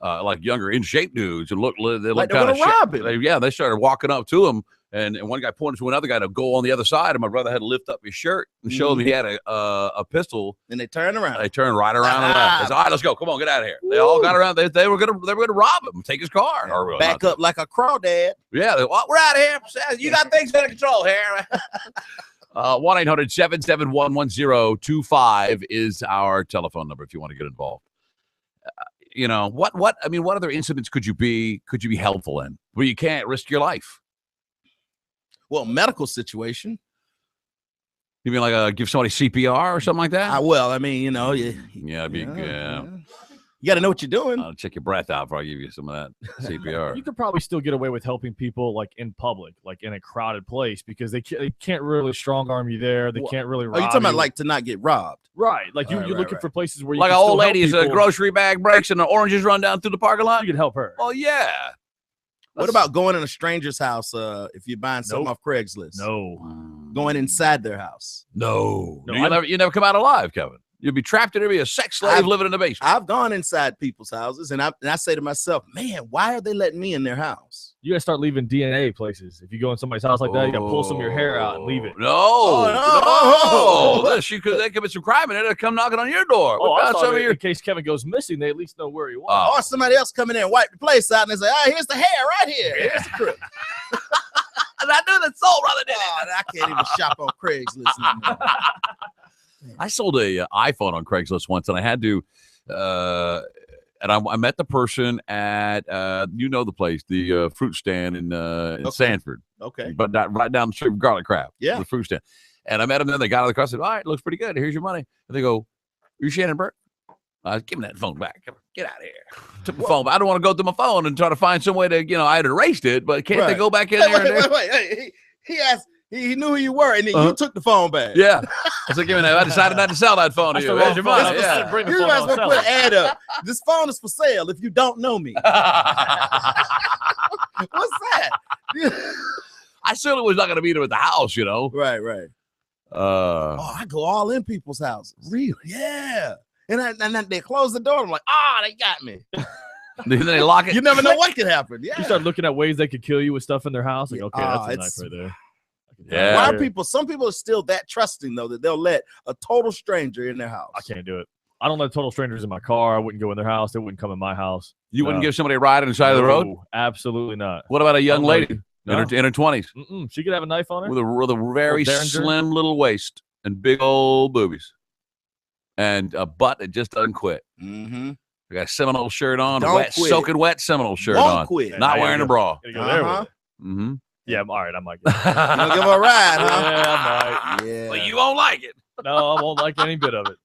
like younger in shape dudes, and they look like kind of rob him. They started walking up to him, and one guy pointed to another guy to go on the other side, and my brother had to lift up his shirt and show him he had a pistol. And they turned around. They turned right around and left. They said, all right, let's go. Come on, get out of here. They all got around. They were gonna rob him, take his car, or back up like a crawdad. Yeah, we're out of here. You got things under control here. 1-800-771-1025 is our telephone number if you want to get involved. What other incidents could you be helpful in where you can't risk your life? Well, medical situation. You mean like give somebody CPR or something like that? You got to know what you're doing. I'll check your breath out before I give you some of that CPR. You could probably still get away with helping people like in public, like in a crowded place, because they can't really strong arm you there. They can't really rob you talking about like to not get robbed? Right. Like you're looking for places where you like can an old lady's a grocery bag breaks and the oranges run down through the parking lot. You can help her. Oh, yeah. What about going in a stranger's house if you're buying something off Craigslist? No. Going inside their house? No. You never come out alive, Kevin. You'll be trapped in there, be a sex slave living in the basement. I've gone inside people's houses, and I say to myself, man, why are they letting me in their house? You got to start leaving DNA places. If you go in somebody's house like that, you got to pull some of your hair out and leave it. No. They commit some crime, and they'll come knocking on your door. In case Kevin goes missing, they at least know where he was. Or somebody else come in there and wipe the place out, and they say, here's the hair right here. Here's the crook. And I knew the soul brother did it. I can't even shop on Craigslist no more. I sold a iPhone on Craigslist once, and I had to, and I met the person at, the place, the fruit stand in Sanford. Okay. But right down the street from Garlic Crab. Yeah. The fruit stand. And I met them there. They got out of the car. I said, all right, looks pretty good. Here's your money. And they go, you're Shannon Burke? Give me that phone back. Get out of here. Took my phone. I don't want to go through my phone and try to find some way to, I had erased it, but can't they go back in there? Wait. He asked. He knew who you were, and then you took the phone back. Yeah. I said, give me that. I decided not to sell that phone to you. Where's your money? Yeah. You might as well put an ad up. This phone is for sale if you don't know me. What's that? I certainly was not going to meet him at the house, Right. I go all in people's houses. Really? Yeah. And then they close the door. I'm like, they got me. Then they lock it. You never know what could happen. Yeah. You start looking at ways they could kill you with stuff in their house. Like, okay, that's a knife right there. Yeah. Why are some people are still that trusting though that they'll let a total stranger in their house? I can't do it. I don't let total strangers in my car. I wouldn't go in their house. They wouldn't come in my house. You wouldn't give somebody a ride on the side of the road? Absolutely not. What about a young lady in her 20s? She could have a knife on her with a very slim little waist and big old boobies and a butt that just doesn't quit. Mm-hmm. I got a Seminole shirt on, soaking wet Seminole shirt Won't quit. Not wearing a bra. Mm-hmm. Yeah, all right, I might get it. You'll give her a ride, huh? Yeah, I might. Yeah. But you won't like it. No, I won't like any bit of it.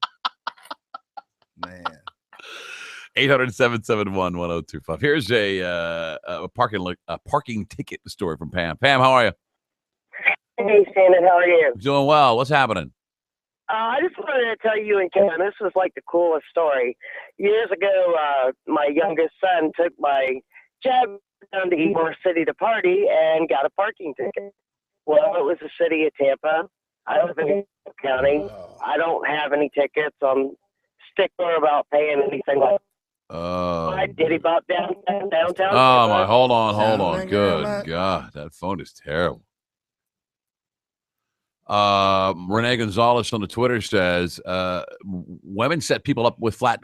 Man. 800-771-1025. Here's a parking ticket story from Pam. Pam, how are you? Hey, Shannon, how are you? Doing well. What's happening? I just wanted to tell you and Kevin, this was like the coolest story. Years ago, my youngest son took my jab down to Ybor City to party and got a parking ticket. Well, it was the city of Tampa. I live in County. I don't have any tickets. I'm stickler about paying anything like that. I did about downtown. Oh, my. Hold on. Good God. That phone is terrible. Renee Gonzalez on the Twitter says women set people up with flat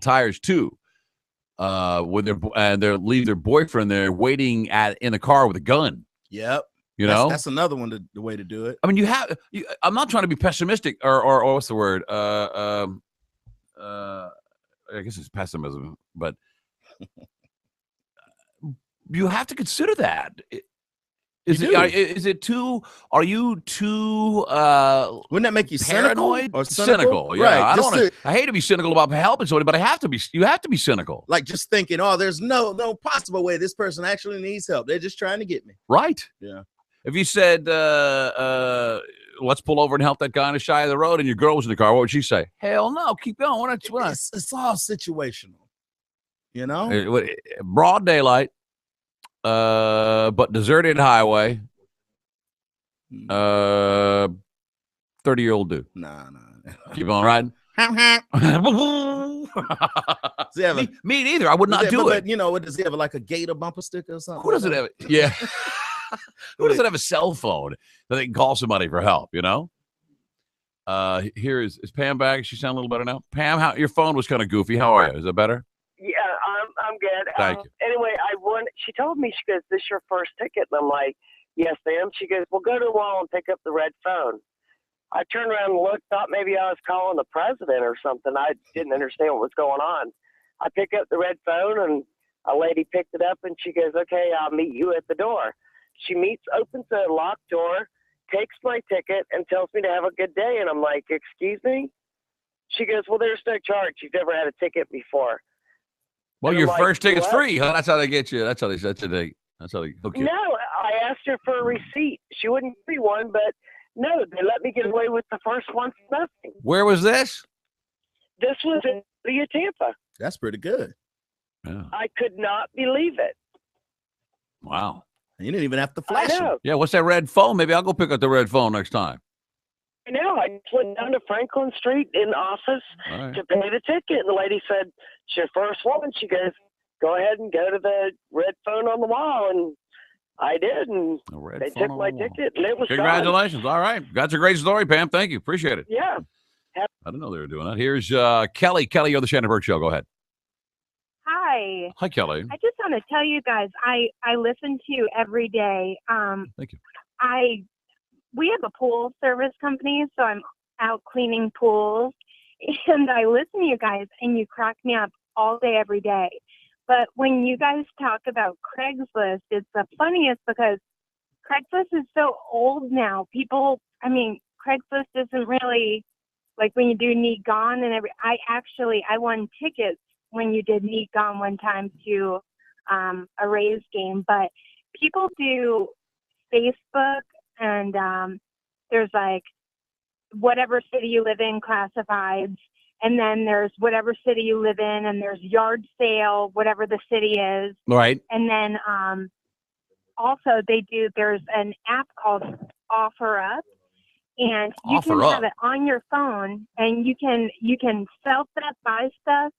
tires too. When they leave their boyfriend there waiting in the car with a gun. Yep. That's another one the way to do it. I mean, I'm not trying to be pessimistic or what's the word? I guess it's pessimism, but you have to consider that. Are you too wouldn't that make you paranoid or cynical? Yeah. Right. I hate to be cynical about helping somebody, but you have to be cynical. Like just thinking, there's no possible way this person actually needs help. They're just trying to get me. Right. Yeah. If you said, let's pull over and help that guy on the side of the road and your girl was in the car, what would she say? Hell no, keep going. It's all situational. Broad daylight. But deserted highway. 30-year-old dude. Nah. Keep on riding. Does he have a, me neither. I would not do it. But, you know, does he have like a gator bumper sticker or something? Who doesn't have it? Yeah. Who doesn't have a cell phone that they can call somebody for help, you know? Here is Pam back? She sound a little better now? Pam, your phone was kind of goofy. How are you? Is that better? Yeah, I'm good. Thank you. Anyway, I won. She told me, she goes, "This your first ticket?" And I'm like, "Yes, ma'am." She goes, "Well, go to the wall and pick up the red phone." I turned around and looked, thought maybe I was calling the president or something. I didn't understand what was going on. I pick up the red phone, and a lady picked it up, and she goes, "Okay, I'll meet you at the door." She opens the locked door, takes my ticket, and tells me to have a good day. And I'm like, "Excuse me?" She goes, "Well, there's no charge. You've never had a ticket before." Well, and your I'm first like, ticket's "What?" free. Huh? That's how they get you. That's how they hook you. No, I asked her for a receipt. She wouldn't give me one, but no, they let me get away with the first one for nothing. Where was this? This was in Tampa. That's pretty good. Yeah. I could not believe it. Wow. You didn't even have to I flash him. know. Yeah, what's that red phone? Maybe I'll go pick up the red phone next time. I know. I just went down to Franklin Street in the office All right. to pay the ticket. And the lady said, "It's your first one." She goes, "Go ahead and go to the red phone on the wall." And I did. And A red they phone took on my the wall. ticket. And it was fun. Congratulations. All right. That's a great story, Pam. Thank you. Appreciate it. Yeah. I didn't know they were doing that. Here's Kelly. Kelly, you're the Shannon Burke Show. Go ahead. Hi. Hi, Kelly. I just want to tell you guys, I listen to you every day. Thank you. We have a pool service company, so I'm out cleaning pools, and I listen to you guys, and you crack me up all day, every day. But when you guys talk about Craigslist, it's the funniest because Craigslist is so old now. Craigslist isn't really like when you do Neat Gone and I won tickets when you did Neat Gone one time to a Rays game, but people do Facebook and there's like whatever city you live in classifieds, and then there's whatever city you live in, and there's yard sale, whatever the city is. Right. And then also there's an app called Offer Up, and you Offer can Up. have it on your phone, and you can sell stuff, buy stuff.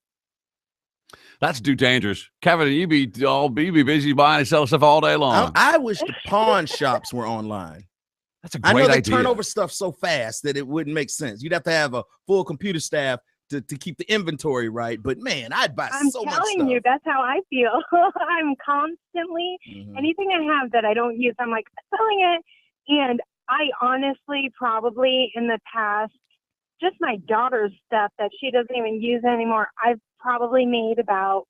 That's too dangerous. Kevin, you be busy buying and selling stuff all day long. I wish the pawn shops were online. That's a I great know they idea. turn over stuff so fast that it wouldn't make sense. You'd have to have a full computer staff to keep the inventory right. But man, I'd buy I'm so much stuff. telling you, that's how I feel. I'm constantly, anything I have that I don't use, I'm like selling it. And I honestly probably in the past, just my daughter's stuff that she doesn't even use anymore, I've probably made about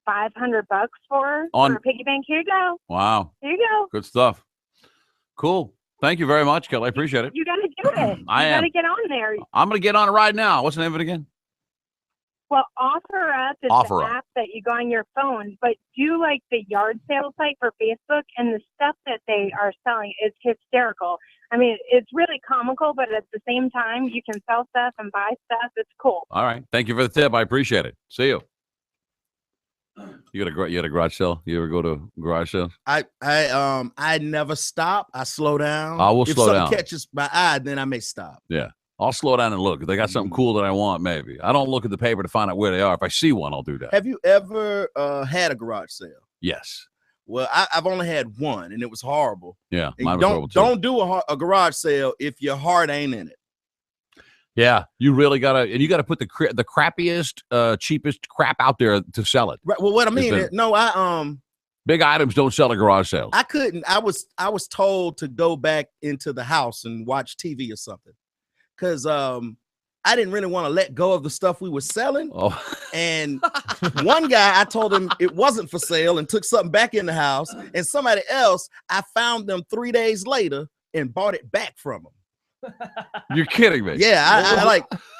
$500 for her On- for a piggy bank. Here you go. Wow. Here you go. Good stuff. Cool. Thank you very much, Kelly. I appreciate it. You got to do it. I You am. got to get on there. I'm going to get on it right now. What's the name of it again? Well, Offer Up is Offer the Up. app that you go on your phone, but do like the yard sale site for Facebook, and the stuff that they are selling is hysterical. I mean, it's really comical, but at the same time, you can sell stuff and buy stuff. It's cool. All right. Thank you for the tip. I appreciate it. See you. You had a garage sale? You ever go to garage sales? I never stop. I slow down. I will if slow something down. catches my eye, then I may stop. Yeah. I'll slow down and look. If they got something cool that I want, maybe. I don't look at the paper to find out where they are. If I see one, I'll do that. Have you ever had a garage sale? Yes. Well, I've only had one, and it was horrible. Yeah. And Mine was horrible too. don't do a garage sale if your heart ain't in it. Yeah. You really got to, and you got to put the crappiest, cheapest crap out there to sell it. Right. Well, what I mean, Big items don't sell at garage sales. I couldn't. I was told to go back into the house and watch TV or something, because I didn't really want to let go of the stuff we were selling. Oh. And one guy, I told him it wasn't for sale and took something back in the house. And somebody else, I found them 3 days later and bought it back from them. You're kidding me. Yeah,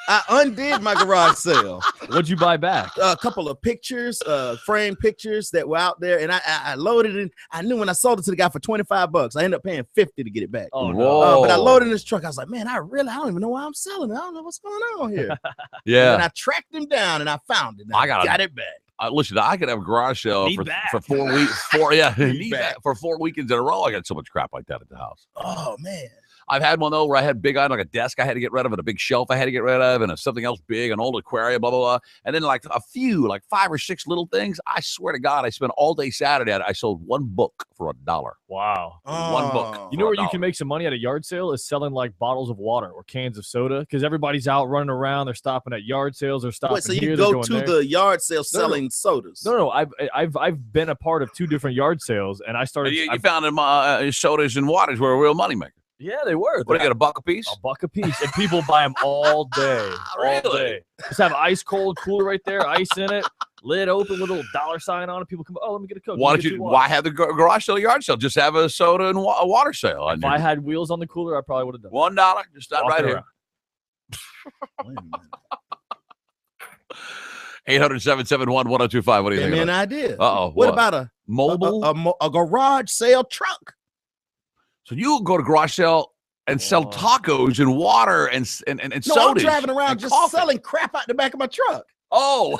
I undid my garage sale. What'd you buy back? A couple of pictures, framed pictures that were out there, and I loaded it. I knew when I sold it to the guy for $25, I ended up paying $50 to get it back. Oh, Whoa. But I loaded in this truck. I was like, man, I don't even know why I'm selling it. I don't know what's going on here. Yeah. And I tracked him down and I found it. And I got it back. Listen, I could have a garage sale for 4 weeks. For 4 weekends in a row. I got so much crap like that at the house. Oh man. I've had one though where I had big item like a desk I had to get rid of, and a big shelf I had to get rid of, and something else big, an old aquarium, blah blah blah. And then like a few, like 5 or 6 little things. I swear to God, I spent all day Saturday. I sold one book for $1. Wow. One book. You know where you can make some money at a yard sale is selling like bottles of water or cans of soda, because everybody's out running around. They're stopping at yard sales. They're stopping. Wait, so here, you they're go going to there. the yard sale selling sodas? No. I've been a part of 2 different yard sales, and I started. You found them sodas and waters were a real moneymaker. Yeah, they were. What, do you get, $1 a piece? $1 a piece, and people buy them all day. Really? All day. Just have ice cold cooler right there, ice in it, lid open with a little $$ sign on it. People come, oh, let me get a Coke. Why have the garage sale, yard sale? Just have a soda and a water sale. If I had wheels on the cooler, I probably would have done $1. Just stop right here. Wait a minute. 800-771-1025. What do you Give think? me an idea. Uh-oh. What about a mobile? a garage sale truck? So you go to garage sale and sell tacos and water and No, sodas. I'm driving around and just coffee. selling crap out the back of my truck. Oh.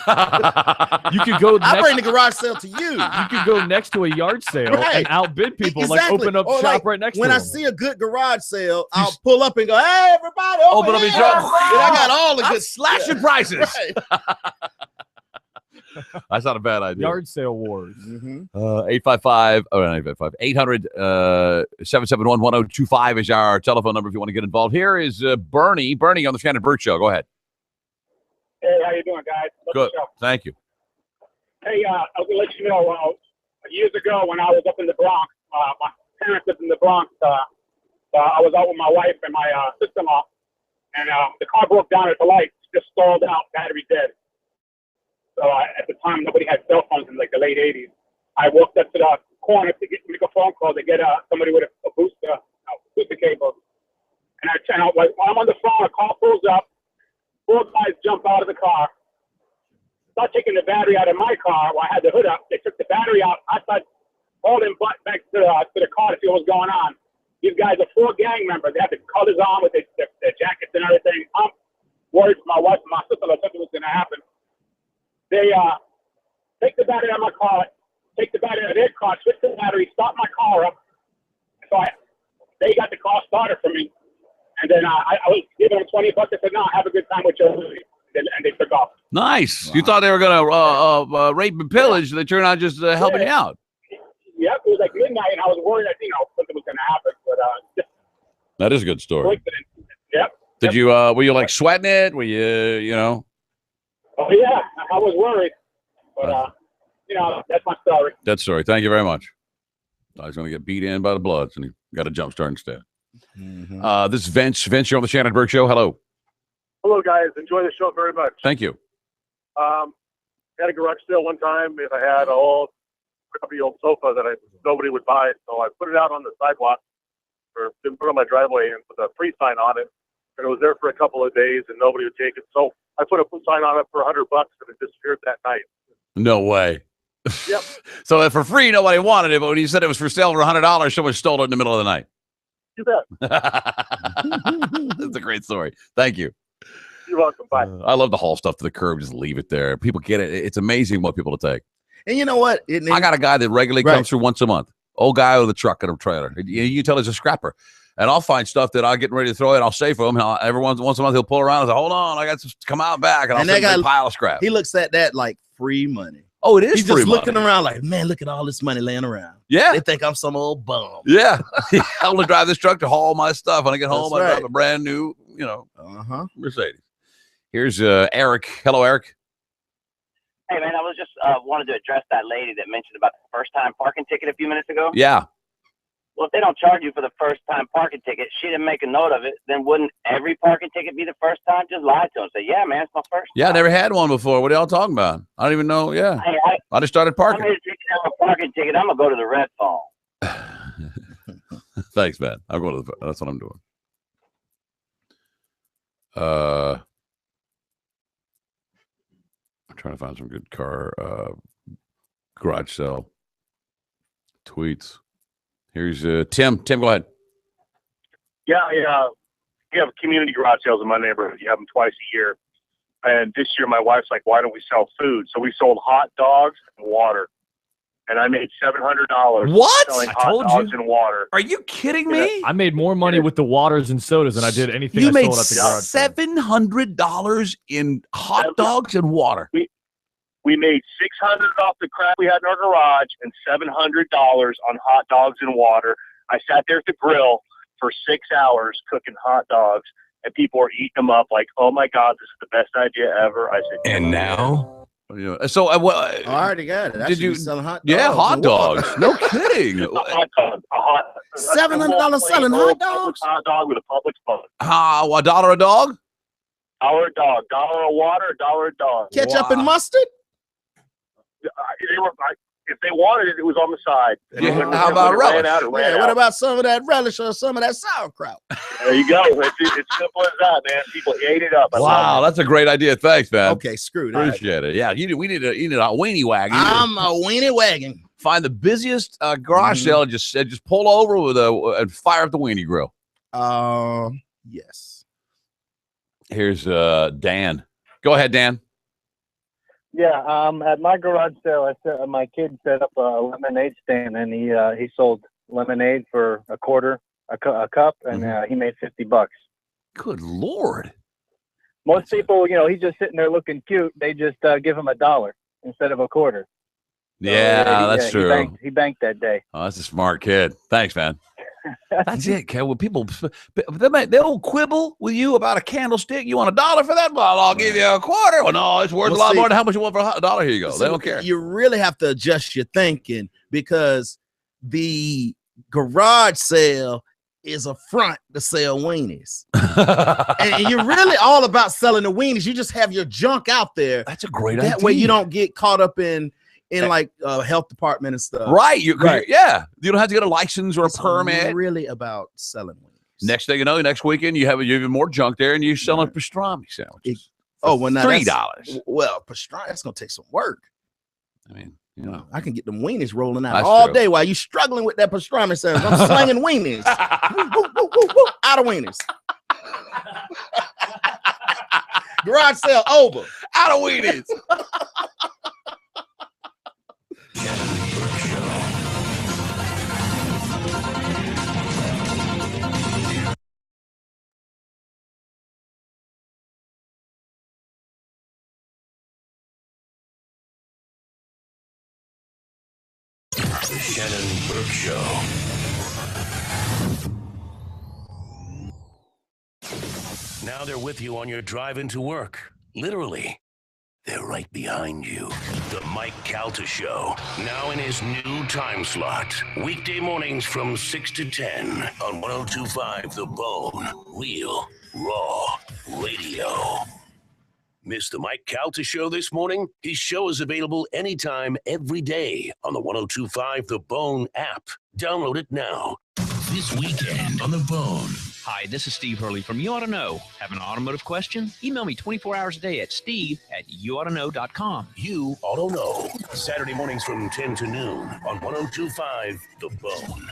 You could go. I bring the garage sale to you. You could go next to a yard sale and outbid people. Exactly. Like open up Or shop like, right next when to I them. see a good garage sale, I'll pull up and go, "Hey, everybody, Open up your truck. And I got all the good slashing prices. Right. That's not a bad idea. Yard sale wars. 855 800 771 1025 is our telephone number if you want to get involved. Here is Bernie on the Shannon Burke Show. Go ahead. Hey, how you doing, guys? Love Good. the show. Thank you. Hey, I was gonna let you know. Years ago, when I was up in the Bronx, my parents lived in the Bronx. I was out with my wife and my sister-in-law, and the car broke down at the light, just stalled out, battery dead. So at the time, nobody had cell phones in like the late '80s. I walked up to the corner to make a phone call to get somebody with a booster cable. And while I'm on the phone, a car pulls up. 4 guys jump out of the car, start taking the battery out of my car while I had the hood up. They took the battery out. I started holding butt back to the car to see what was going on. These guys are 4 gang members. They had the colors on with their jackets and everything. I'm worried for my wife and my sister that something was going to happen. They take the battery out of my car, take the battery out of their car, switch the battery, start my car up. So they got the car started for me. And then I was giving them $20. I said, "No, have a good time with you." And they took off. Nice. Wow. You thought they were going to rape and pillage. They turned out just helping you out. Yep, it was like midnight, and I was worried that something was going to happen. But that is a good story. Yep. Did you? Were you like sweating it? Were you? Oh yeah, I was worried. But that's my story. That story. Thank you very much. I was going to get beat in by the Bloods, and he got a jump start instead. This is Vince. Vince, you're on the Shannon Burke Show. Hello. Hello, guys. Enjoy the show very much. Thank you. Had a garage sale one time, and I had an old crappy old sofa that nobody would buy, so I put it out on the sidewalk, or didn't put it on my driveway, and put a free sign on it. And it was there for a couple of days, and nobody would take it. So I put a sign on it for $100, and it disappeared that night. No way. Yep. So for free, nobody wanted it, but when you said it was for sale for $100, someone stole it in the middle of the night. You bet. That's a great story. Thank you. You're welcome. Bye. I love to haul stuff to the curb, just leave it there. People get it. It's amazing what people will take. And you know what? I got a guy that regularly comes through once a month. Old guy with a truck and a trailer. You can tell he's a scrapper. And I'll find stuff that I'm getting ready to throw in. I'll say for him. Every once a month he'll pull around and say, "Hold on, I got to come out back." And I'll say a pile of scrap. He looks at that like free money. Oh, it is He's free just money. looking around like, man, look at all this money laying around. Yeah. They think I'm some old bum. Yeah. I want to drive this truck to haul my stuff. When I get home, I drive a brand new, Mercedes. Here's Eric. Hello, Eric. Hey, man, I was just wanted to address that lady that mentioned about the first-time parking ticket a few minutes ago. Yeah. Well, if they don't charge you for the first-time parking ticket, she didn't make a note of it, then wouldn't every parking ticket be the first time? Just lie to them. Say, "Yeah, man, it's my first Yeah, I time." never had one before. What are y'all talking about? I don't even know. Yeah. Hey, I just started parking. I'm a parking ticket. I'm going to go to the red phone. Thanks, man. I'm going to that's what I'm doing. I'm trying to find some good car garage sale tweets. Here's Tim. Tim, go ahead. Yeah, we have community garage sales in my neighborhood. You have them twice a year. And this year, my wife's like, "Why don't we sell food?" So we sold hot dogs and water. and I made $700. What? Selling I hot told dogs you. and water. Are you kidding me? I made more money with the waters and sodas than I did anything You I made sold at the garage sale. $700 in hot dogs and water. We made $600 off the crap we had in our garage and $700 on hot dogs and water. I sat there at the grill for 6 hours cooking hot dogs, and people were eating them up like, "Oh my God, this is the best idea ever." I said, And now? So, I already got it. I Did should you- be selling hot dogs? yeah, hot and water. dogs. No kidding. a hot dog, $700 selling hot dogs? Hot dog with a Publix bun. How, $1 a dog? $1 a dog, $1 a water, $1 a dog. Ketchup Wow. and mustard? If they wanted it, it was on the side. And Yeah, when- how when about it ran relish? out, it ran Yeah, what out. about some of that relish or some of that sauerkraut? There you go. It's simple as that, man. People ate it up. I Wow, love it. that's a great idea. Thanks, man. Okay, screw that. Appreciate it. Yeah, we need a weenie wagon. I'm a weenie wagon. Find the busiest garage sale and just pull over with and fire up the weenie grill. Yes. Here's Dan. Go ahead, Dan. Yeah, at my garage sale, my kid set up a lemonade stand, and he sold lemonade for a quarter a cup, and he made $50. Good Lord. Most people, he's just sitting there looking cute. They just give him $1 instead of a quarter. So, That's true. He banked that day. Oh, that's a smart kid. Thanks, man. That's it, Kev. When people they'll quibble with you about a candlestick. You want $1 for that? Well, I'll give you a quarter. Well, no, it's worth a lot more than how much you want for $1. Here you go. They don't care. You really have to adjust your thinking because the garage sale is a front to sell weenies. and you're really all about selling the weenies. You just have your junk out there. That's a great idea. That way you don't get caught up in like health department and stuff. Right. Right. Yeah. You don't have to get a license or a permit. Really about selling weenies. Next thing you know, next weekend you have even more junk there, and you're selling pastrami sandwiches. Well, now $3. Well, pastrami, that's gonna take some work. I mean, I can get them weenies rolling out That's all true. day while you struggling with that pastrami sandwich. I'm slinging weenies. Woo, woo, woo, woo, woo, out of weenies. Garage sale over. Out of weenies. The Shannon Burke Show. Now they're with you on your drive into work. Literally. They're right behind you. The Mike Calta Show. Now in his new time slot. Weekday mornings from 6 to 10 on 102.5 The Bone. Real, raw radio. Missed the Mike Calta Show this morning? His show is available anytime, every day on the 102.5 The Bone app. Download it now. This weekend on The Bone. Hi, this is Steve Hurley from You Ought to Know. Have an automotive question? Email me 24 hours a day at steve@yououghttoknow.com. You Ought to Know. Saturday mornings from 10 to noon on 102.5 The Bone.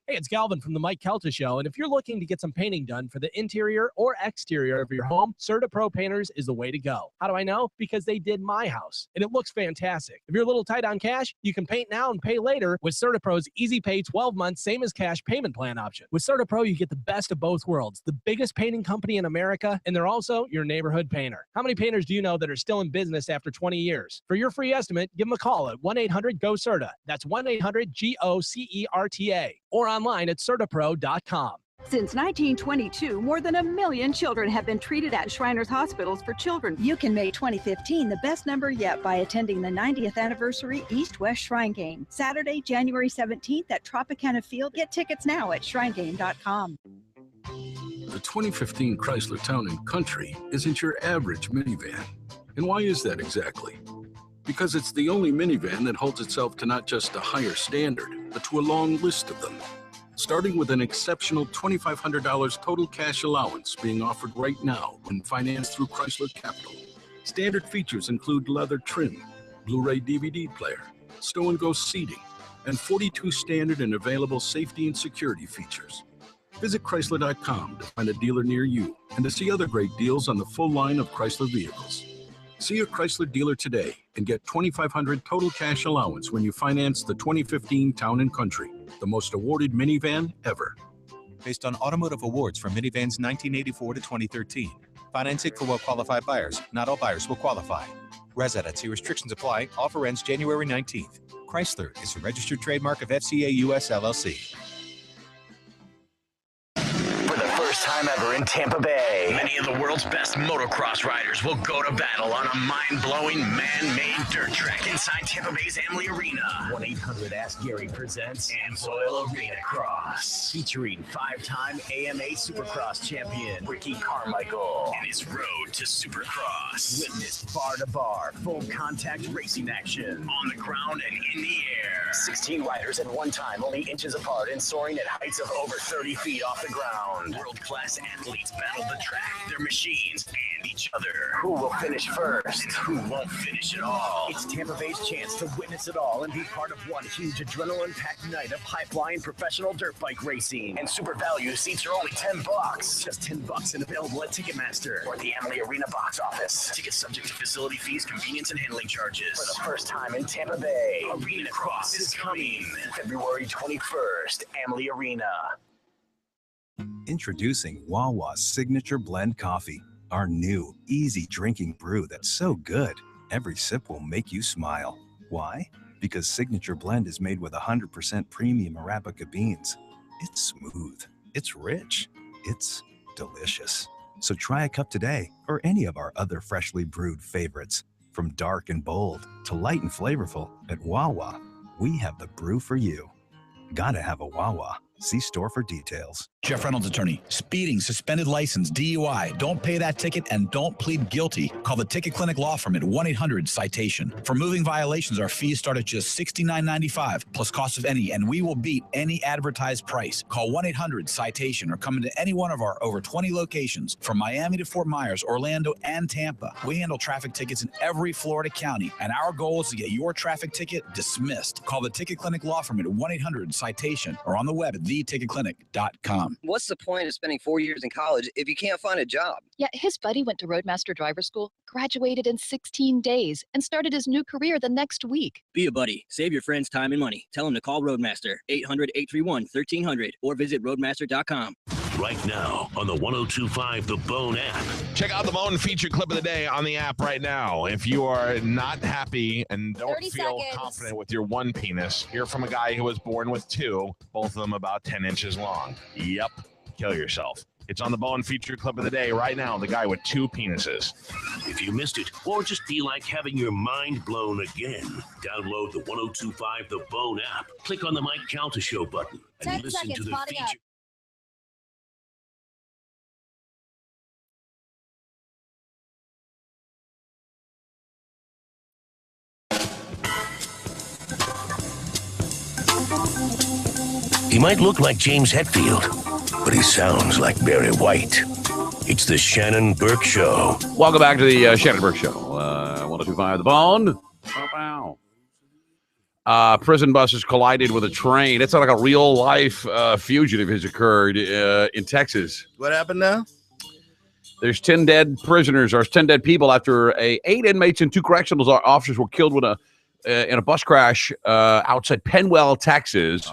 Hey, it's Galvin from the Mike Calta Show, and if you're looking to get some painting done for the interior or exterior of your home, CertaPro Painters is the way to go. How do I know? Because they did my house, and it looks fantastic. If you're a little tight on cash, you can paint now and pay later with CertaPro's Easy Pay 12-month same-as-cash payment plan option. With CertaPro, you get the best of both worlds, the biggest painting company in America, and they're also your neighborhood painter. How many painters do you know that are still in business after 20 years? For your free estimate, give them a call at 1-800-GO-CERTA. That's 1-800-GO-CERTA. Or online at CertaPro.com. Since 1922, more than 1 million children have been treated at Shriners Hospitals for Children. You can make 2015 the best number yet by attending the 90th anniversary East-West Shrine Game, Saturday, January 17th at Tropicana Field. Get tickets now at shrinegame.com. The 2015 Chrysler Town & Country isn't your average minivan. And why is that exactly? Because it's the only minivan that holds itself to not just a higher standard, but to a long list of them. Starting with an exceptional $2,500 total cash allowance being offered right now when financed through Chrysler Capital. Standard features include leather trim, Blu-ray DVD player, stow-and-go seating, and 42 standard and available safety and security features. Visit Chrysler.com to find a dealer near you and to see other great deals on the full line of Chrysler vehicles. See your Chrysler dealer today and get $2,500 total cash allowance when you finance the 2015 Town & Country, the most awarded minivan ever. Based on automotive awards from minivans 1984 to 2013. Financing for well-qualified buyers. Not all buyers will qualify. Residency restrictions apply. Offer ends January 19th. Chrysler is a registered trademark of FCA US LLC. For the first time ever in Tampa Bay, Many of the world's best motocross riders will go to battle on a mind-blowing man-made dirt track inside Tampa Bay's Amalie Arena. 1-800-ASK-GARY presents AmSoil Arena Cross, featuring 5-time AMA Supercross champion Ricky Carmichael and his road to Supercross. Witness bar-to-bar, full-contact racing action On the ground and in the air. 16 riders at one time, only inches apart and soaring at heights of over 30 feet off the ground. World-class athletes battle the track, their machines, and each other. Who will finish first? And who won't finish at all? It's Tampa Bay's chance to witness it all and be part of one huge adrenaline-packed night of high-flying professional dirt bike racing. And super value seats are only $10. Just $10 and available at Ticketmaster or the Amalie Arena box office. Tickets subject to facility fees, convenience, and handling charges. For the first time in Tampa Bay, Arena Cross is coming. February 21st, Amalie Arena. Introducing Wawa's Signature Blend Coffee, our new, easy drinking brew that's so good, every sip will make you smile. Why? Because Signature Blend is made with 100% premium Arabica beans. It's smooth, it's rich, it's delicious. So try a cup today, or any of our other freshly brewed favorites. From dark and bold to light and flavorful, at Wawa, we have the brew for you. Gotta have a Wawa. See store for details. Jeff Reynolds, attorney. Speeding, suspended license, DUI. Don't pay that ticket and don't plead guilty. Call the Ticket Clinic Law Firm at 1-800-CITATION. For moving violations, our fees start at just $69.95 plus cost of any, and we will beat any advertised price. Call 1-800-CITATION or come into any one of our over 20 locations from Miami to Fort Myers, Orlando, and Tampa. We handle traffic tickets in every Florida county, and our goal is to get your traffic ticket dismissed. Call the Ticket Clinic Law Firm at 1-800-CITATION or on the web at theticketclinic.com. What's the point of spending 4 years in college if you can't find a job? Yeah, his buddy went to Roadmaster Driver School, graduated in 16 days, and started his new career the next week. Be a buddy. Save your friends time and money. Tell them to call Roadmaster, 800-831-1300, or visit roadmaster.com. Right now on the 1025 The Bone app. Check out the Bone feature clip of the day on the app right now. If you are not happy and don't feel confident with your one penis, hear from a guy who was born with two, both of them about 10 inches long. Yep, kill yourself. It's on the Bone feature clip of the day right now, the guy with two penises. If you missed it, or just feel like having your mind blown again, download the 1025 The Bone app. Click on the Mike Calta Show button and 10 listen to seconds, the spotting feature. up. He might look like James Hetfield, but he sounds like Barry White. It's the Shannon Burke Show. Welcome back to the Shannon Burke Show. 1025 The Bone. Prison buses collided with a train. It's like a real-life fugitive has occurred in Texas. What happened now? There's 10 dead prisoners, or 10 dead people after 8 inmates and 2 correctional officers were killed with in a bus crash outside Penwell, Texas.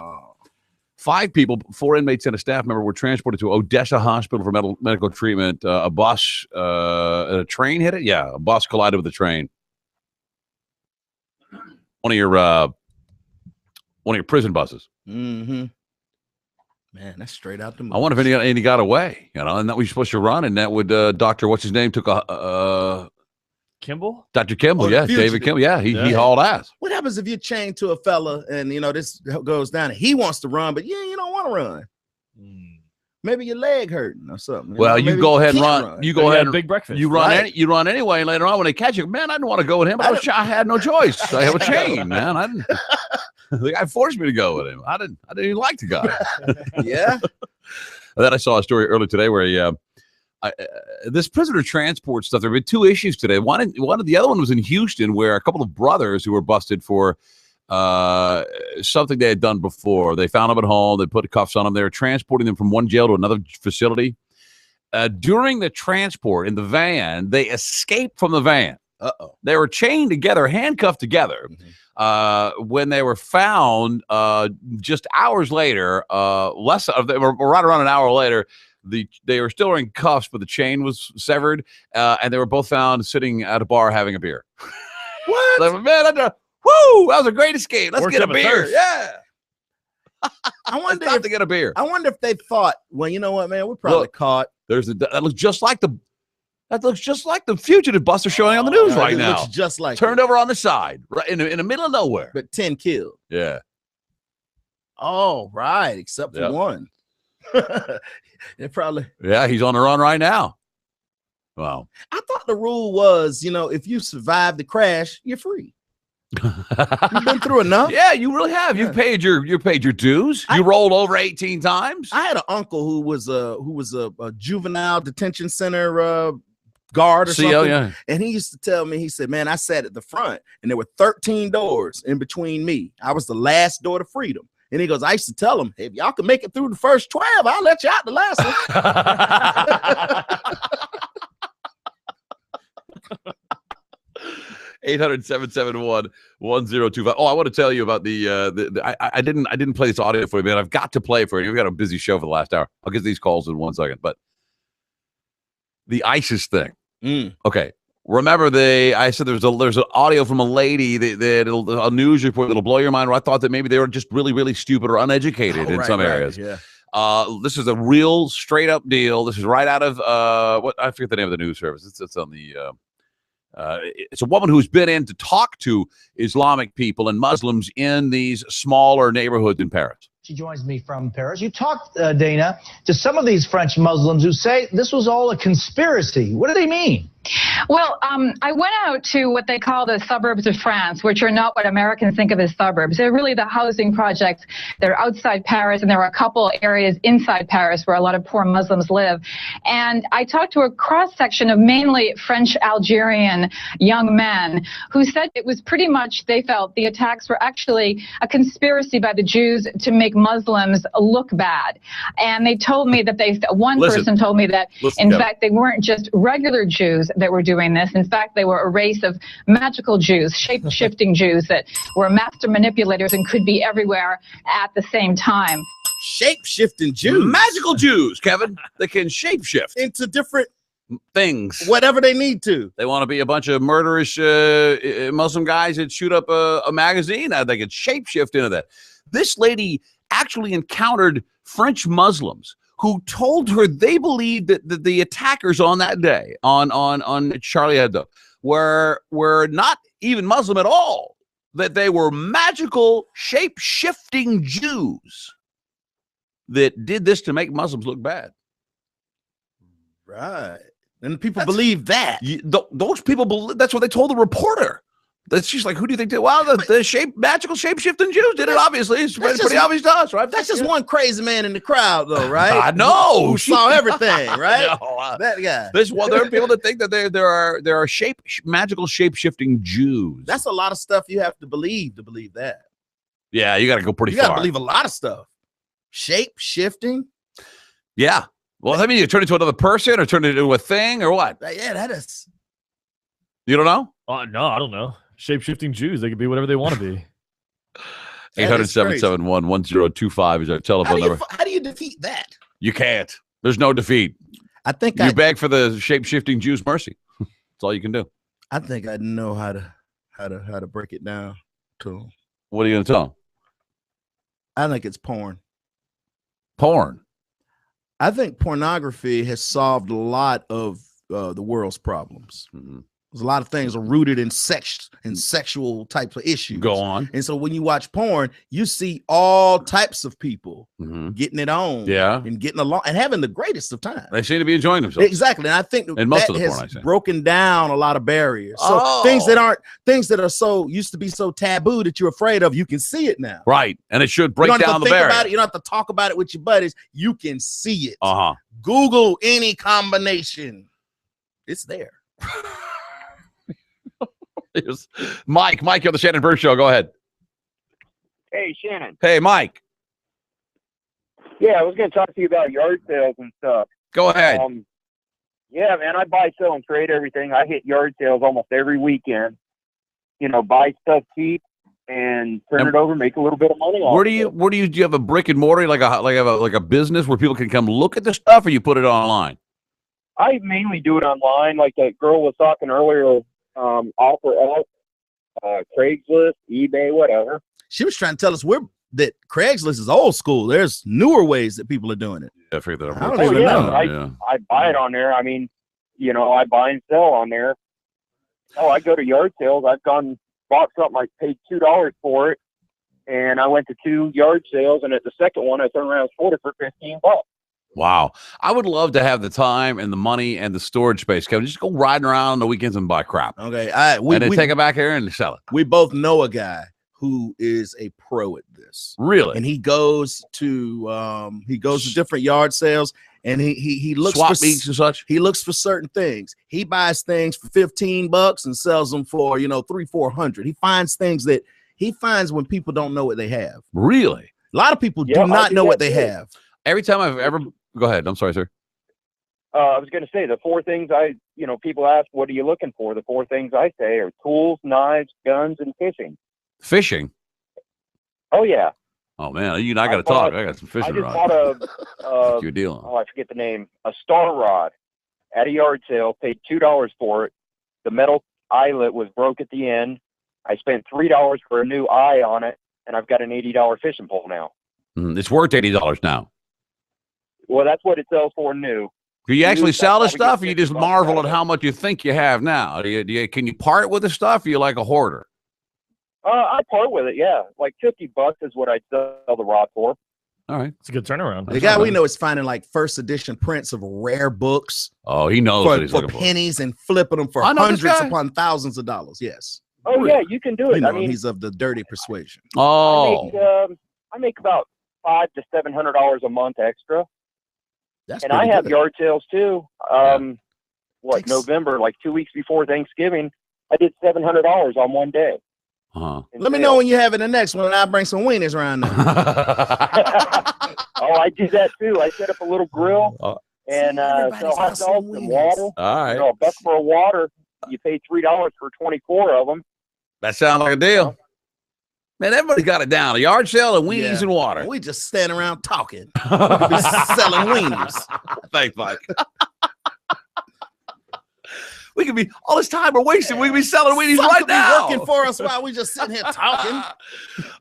5 people, 4 inmates and a staff member, were transported to Odessa Hospital for medical treatment. A train hit it? Yeah, a bus collided with a train. One of your prison buses. Mm-hmm. Man, that's straight out the movie. I wonder if any got away, and that we were supposed to run, and that would Dr. What's his name took a Kimball? Dr. Kimball, yeah, David Kimball, yeah, he hauled ass. What happens if you're chained to a fella and this goes down and he wants to run, but you don't want to run? Maybe your leg hurting or something. Well, you go ahead and run. You go ahead and big breakfast. You run. You run anyway. And later on, when they catch you, man, I didn't want to go with him. But I had no choice. I have a chain, man. I didn't. The guy forced me to go with him. I didn't even like the guy. Yeah. And then I saw a story earlier today where this prisoner transport stuff. There have been 2 issues today. The other one was in Houston, where a couple of brothers who were busted for something they had done before. They found them at home. They put cuffs on them. They were transporting them from one jail to another facility. During the transport in the van, they escaped from the van. Uh-oh. They were chained together, handcuffed together. When they were found just hours later, they were right around an hour later, they were still in cuffs, but the chain was severed, and they were both found sitting at a bar having a beer. What? Like, man, that was a great escape. Let's get a beer. Yeah. I wonder if to get a beer. I wonder if they thought, well, you know what, man, we're probably caught. That looks just like the fugitive buster showing on the news right now. Looks just like turned over on the side, right in the middle of nowhere. But 10 killed. Yeah. Oh, right, except for one. They probably. Yeah, he's on the run right now. Wow. I thought the rule was, if you survive the crash, you're free. You've been through enough. Yeah, you really have. You've paid your dues. You rolled over 18 times. I had an uncle who was a juvenile detention center guard or something. Yeah. And he used to tell me, he said, man, I sat at the front and there were 13 doors in between me. I was the last door to freedom. And he goes, I used to tell him, hey, if y'all can make it through the first 12, I'll let you out the last one. 800-771-1025. Oh, I want to tell you about I didn't play this audio for you, man. I've got to play it for you. We've got a busy show for the last hour. I'll get these calls in 1 second. But the ISIS thing. Okay. Remember I said there's an audio from a lady a news report that'll blow your mind, where I thought that maybe they were just really, really stupid or uneducated in some areas. Yeah. This is a real straight up deal. This is right out of I forget the name of the news service. It's on the it's a woman who's been in to talk to Islamic people and Muslims in these smaller neighborhoods in Paris. She joins me from Paris. You talked, Dana, to some of these French Muslims who say this was all a conspiracy. What do they mean? Well, I went out to what they call the suburbs of France, which are not what Americans think of as suburbs. They're really the housing projects that are outside Paris, and there are a couple areas inside Paris where a lot of poor Muslims live. And I talked to a cross-section of mainly French Algerian young men who said it was pretty much, they felt the attacks were actually a conspiracy by the Jews to make Muslims look bad. And they told me that one person told me that, in fact, they weren't just regular Jews that were doing this. In fact, they were a race of magical Jews, shape-shifting Jews that were master manipulators and could be everywhere at the same time. Shape-shifting Jews? Magical Jews, Kevin. They can shape-shift into different things. Whatever they need to. They want to be a bunch of murderous Muslim guys that shoot up a magazine. They can shape-shift into that. This lady actually encountered French Muslims who told her they believed that the attackers on that day on Charlie Hebdo were not even Muslim at all, that they were magical, shape-shifting Jews that did this to make Muslims look bad. Right. And people believe that. Those people believe, that's what they told the reporter. That's just like, who do you think did? Well, the magical shape-shifting Jews did it, obviously. It's pretty obvious to us, right? That's just one crazy man in the crowd, though, right? I know. Who saw everything, right? That guy. There are people that think that there are magical shape-shifting Jews. That's a lot of stuff you have to believe that. Yeah, you got to go pretty far. You got to believe a lot of stuff. Shape-shifting? Yeah. Well, I mean, you turn into another person or turn into a thing or what? Yeah, that is. You don't know? No, I don't know. Shape-shifting Jews. They can be whatever they want to be. 800-771-1025 is our telephone number. How do you defeat that? You can't. There's no defeat. I think you beg for the shape-shifting Jews' mercy. That's all you can do. I think I know how to break it down to them. What are you going to tell them? I think it's porn. Porn? I think pornography has solved a lot of the world's problems. Mm-hmm. There's a lot of things are rooted in sexual types of issues. Go on. And so when you watch porn, you see all types of people getting it on, and getting along and having the greatest of time. They seem to be enjoying themselves. Exactly. And I think and most of the has porn, I say, broken down a lot of barriers. So things that are so used to be so taboo that you're afraid of, you can see it now. Right. And it should break down the barrier. About it. You don't have to talk about it with your buddies. You can see it. Uh-huh. Google any combination. It's there. Mike, you're on the Shannon Burke Show. Go ahead. Hey, Shannon. Hey, Mike. Yeah, I was going to talk to you about yard sales and stuff. Go ahead. Yeah, man, I buy, sell, and trade everything. I hit yard sales almost every weekend. You know, buy stuff cheap and turn it over, make a little bit of money off. Where do you have a brick and mortar, like a business where people can come look at the stuff, or you put it online? I mainly do it online, like that girl was talking earlier. Offer up, Craigslist, eBay, whatever. She was trying to tell us that Craigslist is old school. There's newer ways that people are doing it. Yeah, I figured that out. I don't even know. I buy it on there. I mean, you know, I buy and sell on there. Oh, I go to yard sales. I've bought something. I paid $2 for it, and I went to 2 yard sales, and at the second one, I turned around and sold it for $15. Wow. I would love to have the time and the money and the storage space, Kevin. Just go riding around on the weekends and buy crap. Okay. And then take it back here and sell it. We both know a guy who is a pro at this. Really? And he goes to different yard sales, and he looks Swap for meets and such. He looks for certain things. He buys things for $15 and sells them for, $300-$400. He finds things that he finds when people don't know what they have. Really? A lot of people do not know what they have. Every time I've ever go ahead. I'm sorry, sir. I was going to say the 4 things people ask, what are you looking for? The 4 things I say are tools, knives, guns, and fishing. Fishing? Oh, yeah. Oh, man. You and I got to talk. I got some fishing rods. I just bought your deal. I forget the name. A star rod at a yard sale, paid $2 for it. The metal eyelet was broke at the end. I spent $3 for a new eye on it, and I've got an $80 fishing pole now. It's worth $80 now. Well, that's what it sells for new. Do you actually sell the stuff, or you just marvel at how much you think you have now? Can you part with the stuff, or you like a hoarder? I part with it, yeah. Like $50 is what I'd sell the rod for. All right. It's a good turnaround. The guy we know is finding like first edition prints of rare books. Oh, he knows what he's for looking for. pennies and flipping them for hundreds upon thousands of dollars. Yes. Oh, yeah, you can do it. I mean, he's of the dirty persuasion. Oh. I make about $500 to $700 a month extra. That's and I have yard sales too. November, like 2 weeks before Thanksgiving, I did $700 on one day. Let me know when you have it the next one, and I'll bring some wieners around there. Oh, I do that too. I set up a little grill and sell hot dogs and water. All right. $1 for a water. You pay $3 for 24 of them. That sounds like a deal. Man, everybody got it down. A yard sale and weenies and water. We just stand around talking. We could be selling weenies. Thanks, Mike. We could be all this time we're wasting. We could be selling weenies right now. Working for us while we just sitting here talking.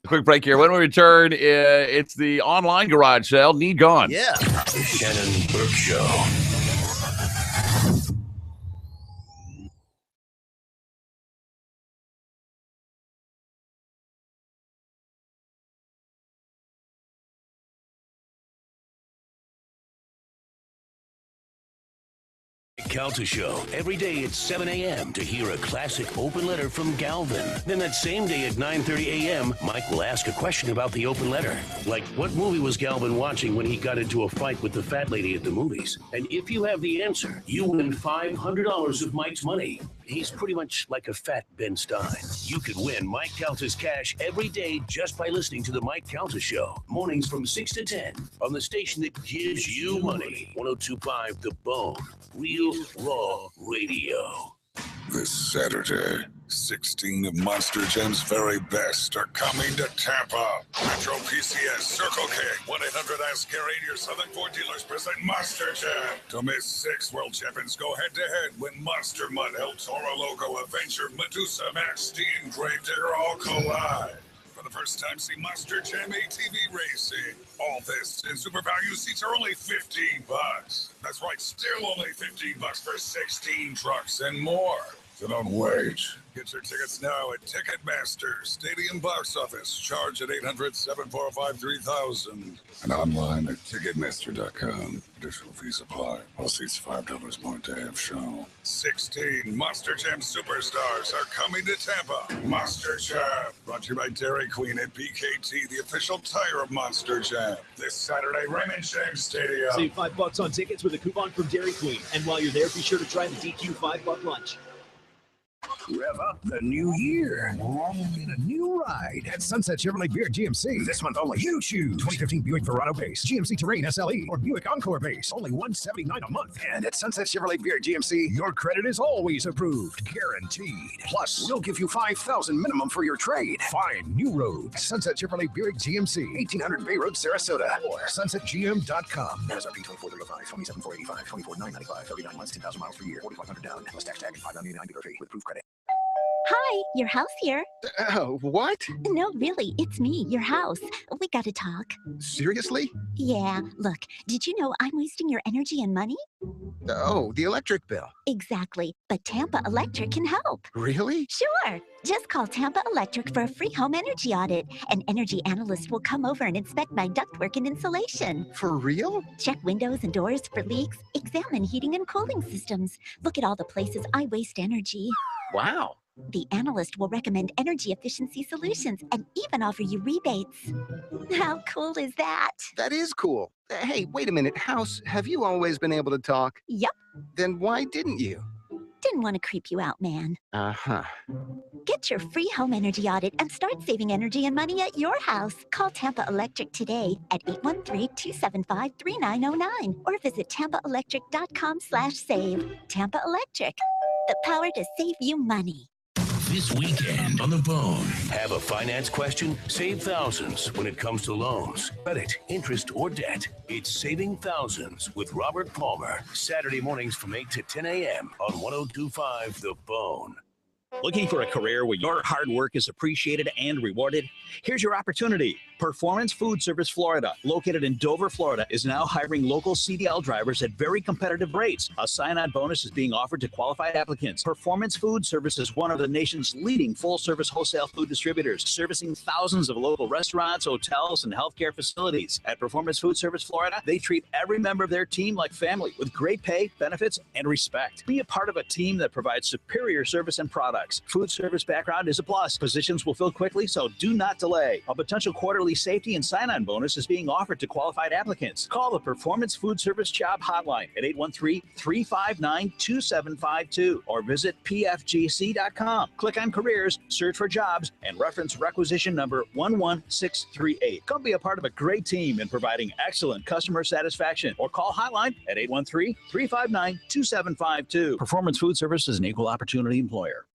Quick break here. When we return, it's the online garage sale. Need gone. Yeah. The Shannon Burke Show. Calta Show. Every day at 7 a.m. to hear a classic open letter from Galvin. Then that same day at 9:30 a.m., Mike will ask a question about the open letter. Like, what movie was Galvin watching when he got into a fight with the fat lady at the movies? And if you have the answer, you win $500 of Mike's money. He's pretty much like a fat Ben Stein. You could win Mike Calta's cash every day just by listening to the Mike Calta Show. Mornings from 6 to 10 on the station that gives you money. 102.5 The Bone. Real Raw Radio. This Saturday, 16 of Monster Jam's very best are coming to Tampa. Metro PCS, Circle K, 1-800-ASK-GARY, and your Southern Ford dealers present Monster Jam. Don't miss 6 world champions go head-to-head when Monster Mud, El Toro Loco, Avenger, Medusa, Max D, and Gravedigger all collide. For the first time, see Monster Jam ATV racing. All this and super value seats are only $15. That's right, still only $15 for 16 trucks and more. So don't wait. Get your tickets now at Ticketmaster, Stadium Box Office. Charge at 800-745-3000. And online at Ticketmaster.com. Additional fees apply. All seats $5 more day of show. 16 Monster Jam superstars are coming to Tampa. Monster Jam. Brought to you by Dairy Queen at BKT, the official tire of Monster Jam. This Saturday, Raymond James Stadium. Save $5 on tickets with a coupon from Dairy Queen. And while you're there, be sure to try the DQ $5 lunch. Rev up the new year in a new ride at Sunset Chevrolet Buick GMC. This month only, you choose 2015 Buick Verano Base, GMC Terrain SLE, or Buick Encore Base. Only $179 a month. And at Sunset Chevrolet Buick GMC, your credit is always approved, guaranteed. Plus, we'll give you $5,000 minimum for your trade. Find new roads. Sunset Chevrolet Buick GMC, 1800 Bay Road, Sarasota, or sunsetgm.com. MSRP 24,305, 27,485, 24,995, 39 months, 10,000 miles per year, 4,500 down. Plus tax tag and $599 dealer fee with proof credit. Hi, your house here. What? No, really, it's me, your house. We gotta talk. Seriously? Yeah, look, did you know I'm wasting your energy and money? Oh, the electric bill. Exactly, but Tampa Electric can help. Really? Sure. Just call Tampa Electric for a free home energy audit. An energy analyst will come over and inspect my ductwork and insulation. For real? Check windows and doors for leaks. Examine heating and cooling systems. Look at all the places I waste energy. Wow. The analyst will recommend energy efficiency solutions and even offer you rebates. How cool is that? That is cool. Hey, wait a minute, House, have you always been able to talk? Yep. Then why didn't you? Didn't want to creep you out, man. Uh-huh. Get your free home energy audit and start saving energy and money at your house. Call Tampa Electric today at 813-275-3909 or visit tampaelectric.com/save. Tampa Electric, the power to save you money. This weekend on The Bone. Have a finance question? Save thousands when it comes to loans, credit, interest, or debt. It's Saving Thousands with Robert Palmer. Saturday mornings from 8 to 10 a.m. on 102.5 The Bone. Looking for a career where your hard work is appreciated and rewarded? Here's your opportunity. Performance Food Service Florida, located in Dover, Florida, is now hiring local CDL drivers at very competitive rates. A sign-on bonus is being offered to qualified applicants. Performance Food Service is one of the nation's leading full-service wholesale food distributors, servicing thousands of local restaurants, hotels, and healthcare facilities. At Performance Food Service Florida, they treat every member of their team like family, with great pay, benefits, and respect. Be a part of a team that provides superior service and products. Food service background is a plus. Positions will fill quickly, so do not delay. A potential quarterly safety and sign-on bonus is being offered to qualified applicants. Call the Performance Food Service Job Hotline at 813-359-2752 or visit pfgc.com. Click on Careers, search for jobs, and reference requisition number 11638. Come be a part of a great team in providing excellent customer satisfaction, or call hotline at 813-359-2752. Performance Food Service is an equal opportunity employer.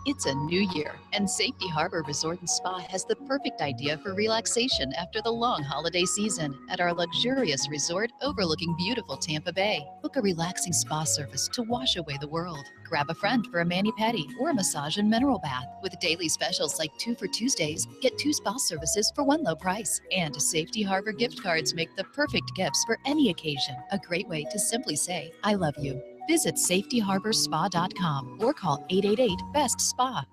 It's a new year, and Safety Harbor Resort and Spa has the perfect idea for relaxation after the long holiday season at our luxurious resort overlooking beautiful Tampa Bay. Book a relaxing spa service to wash away the world. Grab a friend for a mani-pedi or a massage and mineral bath. With daily specials like 2 for Tuesdays, get 2 spa services for one low price. And Safety Harbor gift cards make the perfect gifts for any occasion. A great way to simply say, I love you. Visit safetyharborspa.com or call 888-BEST-SPA.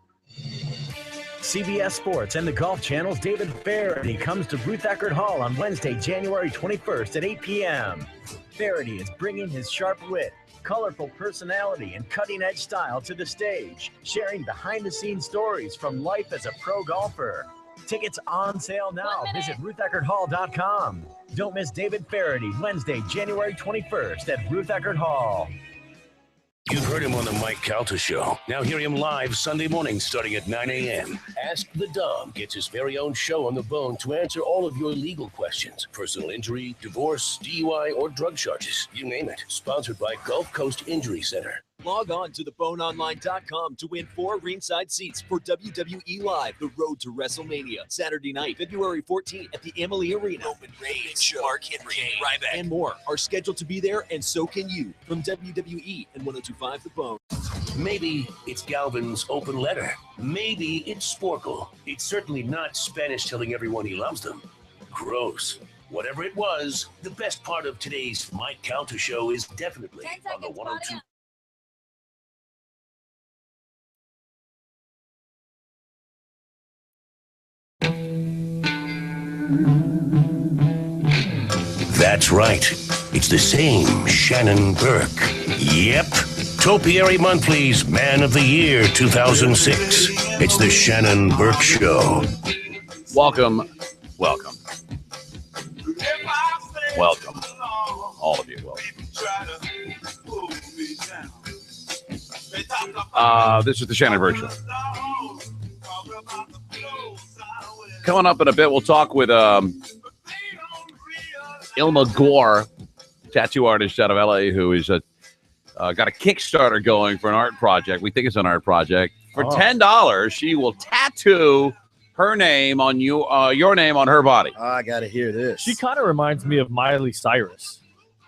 CBS Sports and the Golf Channel's David Faraday comes to Ruth Eckerd Hall on Wednesday, January 21st at 8 p.m. Faraday is bringing his sharp wit, colorful personality, and cutting-edge style to the stage, sharing behind-the-scenes stories from life as a pro golfer. Tickets on sale now. Visit RuthEckerdHall.com. Don't miss David Faraday, Wednesday, January 21st at Ruth Eckerd Hall. You've heard him on the Mike Calta Show. Now hear him live Sunday morning starting at 9 a.m. Ask the Dom gets his very own show on The Bone to answer all of your legal questions. Personal injury, divorce, DUI, or drug charges. You name it. Sponsored by Gulf Coast Injury Center. Log on to theboneonline.com to win 4 ringside seats for WWE Live, The Road to WrestleMania. Saturday night, February 14th at the Emily Arena. Roman Reigns, Mark Henry, Ryback, and more are scheduled to be there, and so can you. From WWE and 102.5 The Bone. Maybe it's Galvin's open letter. Maybe it's Sporkle. It's certainly not Spanish telling everyone he loves them. Gross. Whatever it was, the best part of today's Mike Calta Show is definitely on the 102. That's right. It's the same Shannon Burke. Yep. Topiary Monthly's Man of the Year 2006. It's the Shannon Burke Show. Welcome. All of you, welcome. This is the Shannon Burke Show. Coming up in a bit, we'll talk with Ilma Gore, tattoo artist out of LA, who is got a Kickstarter going for an art project. We think it's an art project. For $10, she will tattoo her name on your name on her body. I gotta hear this. She kind of reminds me of Miley Cyrus.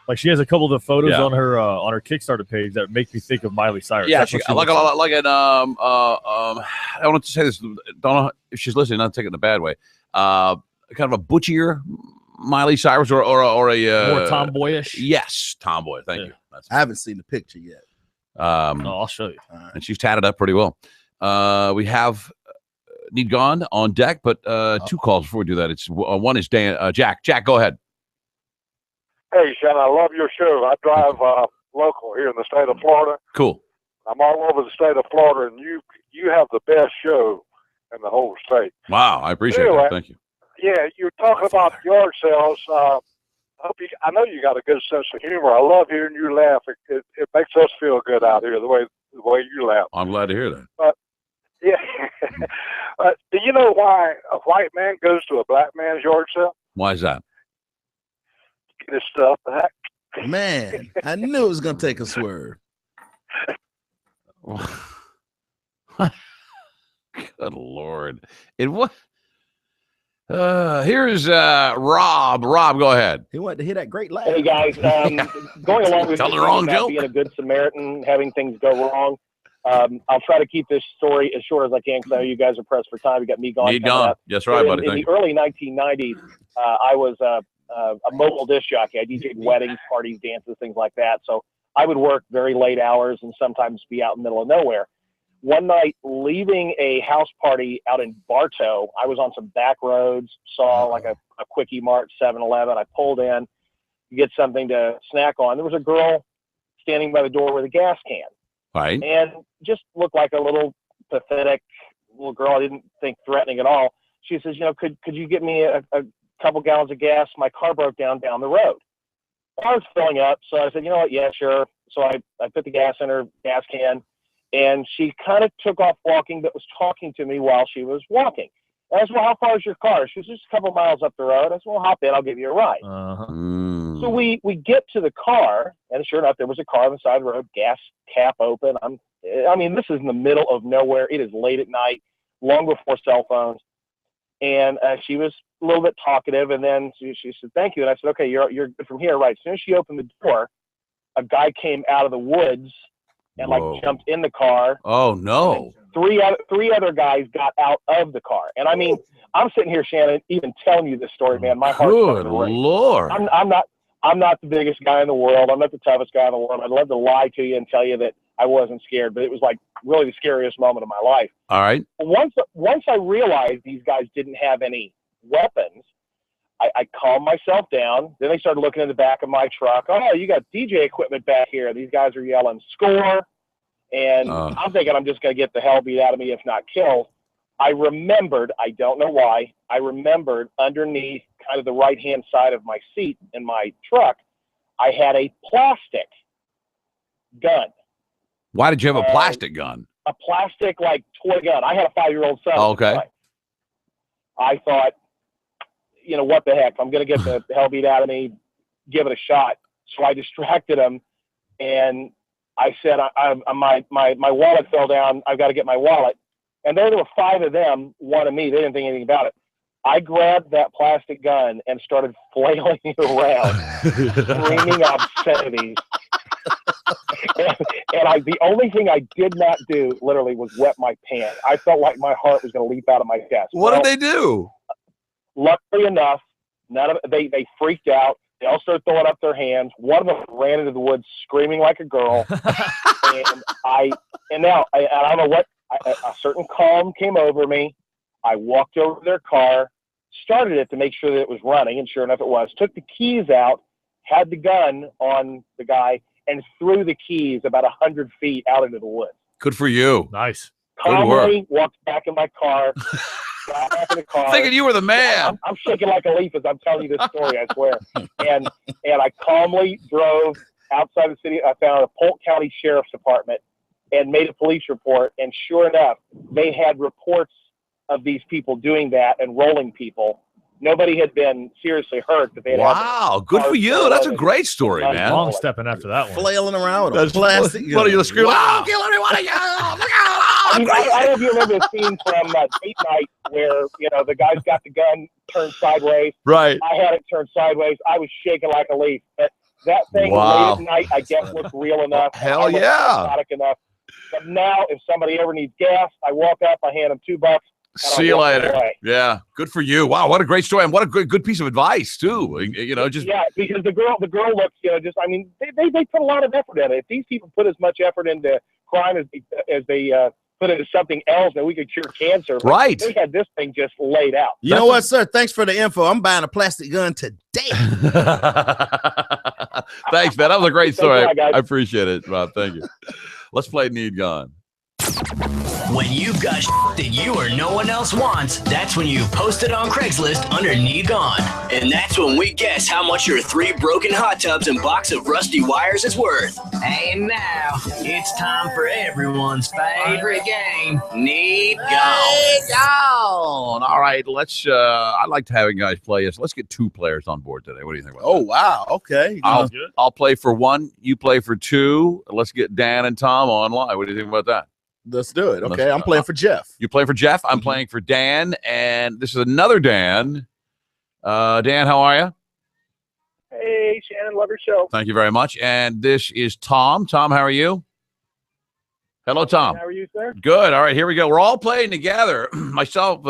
Like she has a couple of the photos on her Kickstarter page that make me think of Miley Cyrus. Yeah, she, like an I want to say this. Don't know if she's listening. Not taking it in a bad way. Kind of a butchier Miley Cyrus or a more tomboyish. Yes, tomboy. Thank you. I haven't seen the picture yet. I'll show you. And she's tatted up pretty well. We have Need Gone on deck, but two calls before we do that. It's one is Dan. Jack. Jack, go ahead. Hey, Shannon, I love your show. I drive local here in the state of Florida. Cool. I'm all over the state of Florida, and you have the best show in the whole state. Wow, I appreciate that. Thank you. Yeah, you're talking about yard sales. I know you got a good sense of humor. I love hearing you laugh. It makes us feel good out here the way you laugh. I'm glad to hear that. But yeah, do you know why a white man goes to a black man's yard sale? Why is that? Get his stuff back. Man, I knew it was gonna take a swerve. Good Lord! It was. Here's Rob. Rob, go ahead. He wanted to hear that great laugh. Hey guys, going along with Tell the wrong about joke. being a good Samaritan, having things go wrong. I'll try to keep this story as short as I can because I know you guys are pressed for time. You got me gone. Need Gone. That's right, buddy. In Thank the early 1990s, I was a mobile disc jockey. I DJ'd weddings, parties, dances, things like that. So I would work very late hours and sometimes be out in the middle of nowhere. One night, leaving a house party out in Bartow, I was on some back roads, saw like a Quickie Mart, 7-Eleven. I pulled in to get something to snack on. There was a girl standing by the door with a gas can. Right. And just looked like a little pathetic little girl. I didn't think threatening at all. She says, could you get me a couple gallons of gas? My car broke down the road. I was filling up, so I said, you know what? Yeah, sure. So I put the gas in her gas can, and she kind of took off walking, but was talking to me while she was walking. And I said, well, how far is your car? She was just a couple miles up the road. I said, well, hop in. I'll give you a ride. So we get to the car, and sure enough, there was a car on the side of the road, gas cap open. This is in the middle of nowhere. It is late at night, long before cell phones. And she was a little bit talkative, and then she said, thank you. And I said, okay, you're good from here. Right. As soon as she opened the door, a guy came out of the woods and jumped in the car. Oh, no. Three other guys got out of the car. And I'm sitting here, Shannon, even telling you this story, man. My heart's Good Lord. I'm not the biggest guy in the world. I'm not the toughest guy in the world. I'd love to lie to you and tell you that I wasn't scared, but it was like really the scariest moment of my life. All right. Once I realized these guys didn't have any weapons, I calmed myself down. Then they started looking in the back of my truck. Oh, you got DJ equipment back here. These guys are yelling, score. And I'm thinking I'm just going to get the hell beat out of me, if not killed. I remembered, I don't know why, underneath kind of the right-hand side of my seat in my truck, I had a plastic gun. Why did you have a plastic gun? A plastic, toy gun. I had a 5-year-old son. Okay. I thought, what the heck? I'm going to get the hell beat out of me, give it a shot. So I distracted him, and I said, my wallet fell down. I've got to get my wallet. And there were 5 of them, one of me. They didn't think anything about it. I grabbed that plastic gun and started flailing it around, screaming obscenities. and the only thing I did not do, literally, was wet my pants. I felt like my heart was going to leap out of my chest. What did they do? Luckily enough, they freaked out. They all started throwing up their hands. One of them ran into the woods screaming like a girl. and I don't know what, a certain calm came over me. I walked over to their car, started it to make sure that it was running, and sure enough it was. Took the keys out, had the gun on the guy, and threw the keys about 100 feet out into the woods. Good for you. Nice. Calmly walked back in my car. Got back in the car. Thinking you were the man. I'm shaking like a leaf as I'm telling you this story, I swear. And I calmly drove outside the city. I found a Polk County Sheriff's Department and made a police report. And sure enough, they had reports of these people doing that and rolling people. Nobody had been seriously hurt. But they Wow, good for you. That's a great story, man. Long stepping after that one. Flailing around with a That's plastic what are you gun. screaming? Wow. I'll kill every one of you. I mean, I don't know if you remember the scene from Date Night where, you know, the guy's got the gun turned sideways. Right. I had it turned sideways. I was shaking like a leaf. But that thing Wow. late at night, I guess, looked real enough. Hell I looked yeah. exotic enough. But now, if somebody ever needs gas, I walk up, I hand them $2. See you later. Yeah, good for you. Wow, what a great story, and what a good piece of advice too. You know, just yeah, because the girl looks, you know, just I mean, they put a lot of effort in it. If these people put as much effort into crime as they put into something else that we could cure cancer, right? They had this thing just laid out. You know what, sir? Thanks for the info. I'm buying a plastic gun today. Thanks, man. That was a great story. Thanks a lot, guys. I appreciate it, Rob. Thank you. Let's play Need Gone. When you've got that you or no one else wants, that's when you post it on Craigslist under Need Gone. And that's when we guess how much your 3 broken hot tubs and box of rusty wires is worth. And now, it's time for everyone's favorite game, Need Gone. All right, let's. I'd like to have you guys play this. Let's get 2 players on board today. What do you think about Oh, wow. Okay. I'll play for 1. You play for 2. Let's get Dan and Tom online. What do you think about that? Let's do it. Okay. I'm playing for Jeff. You play for Jeff. I'm playing for Dan, and this is another Dan. Dan, how are you? Hey, Shannon, love your show. Thank you very much. And this is Tom. Tom, how are you? Hello, Tom. How are you, sir? Good. All right, here we go. We're all playing together. Myself,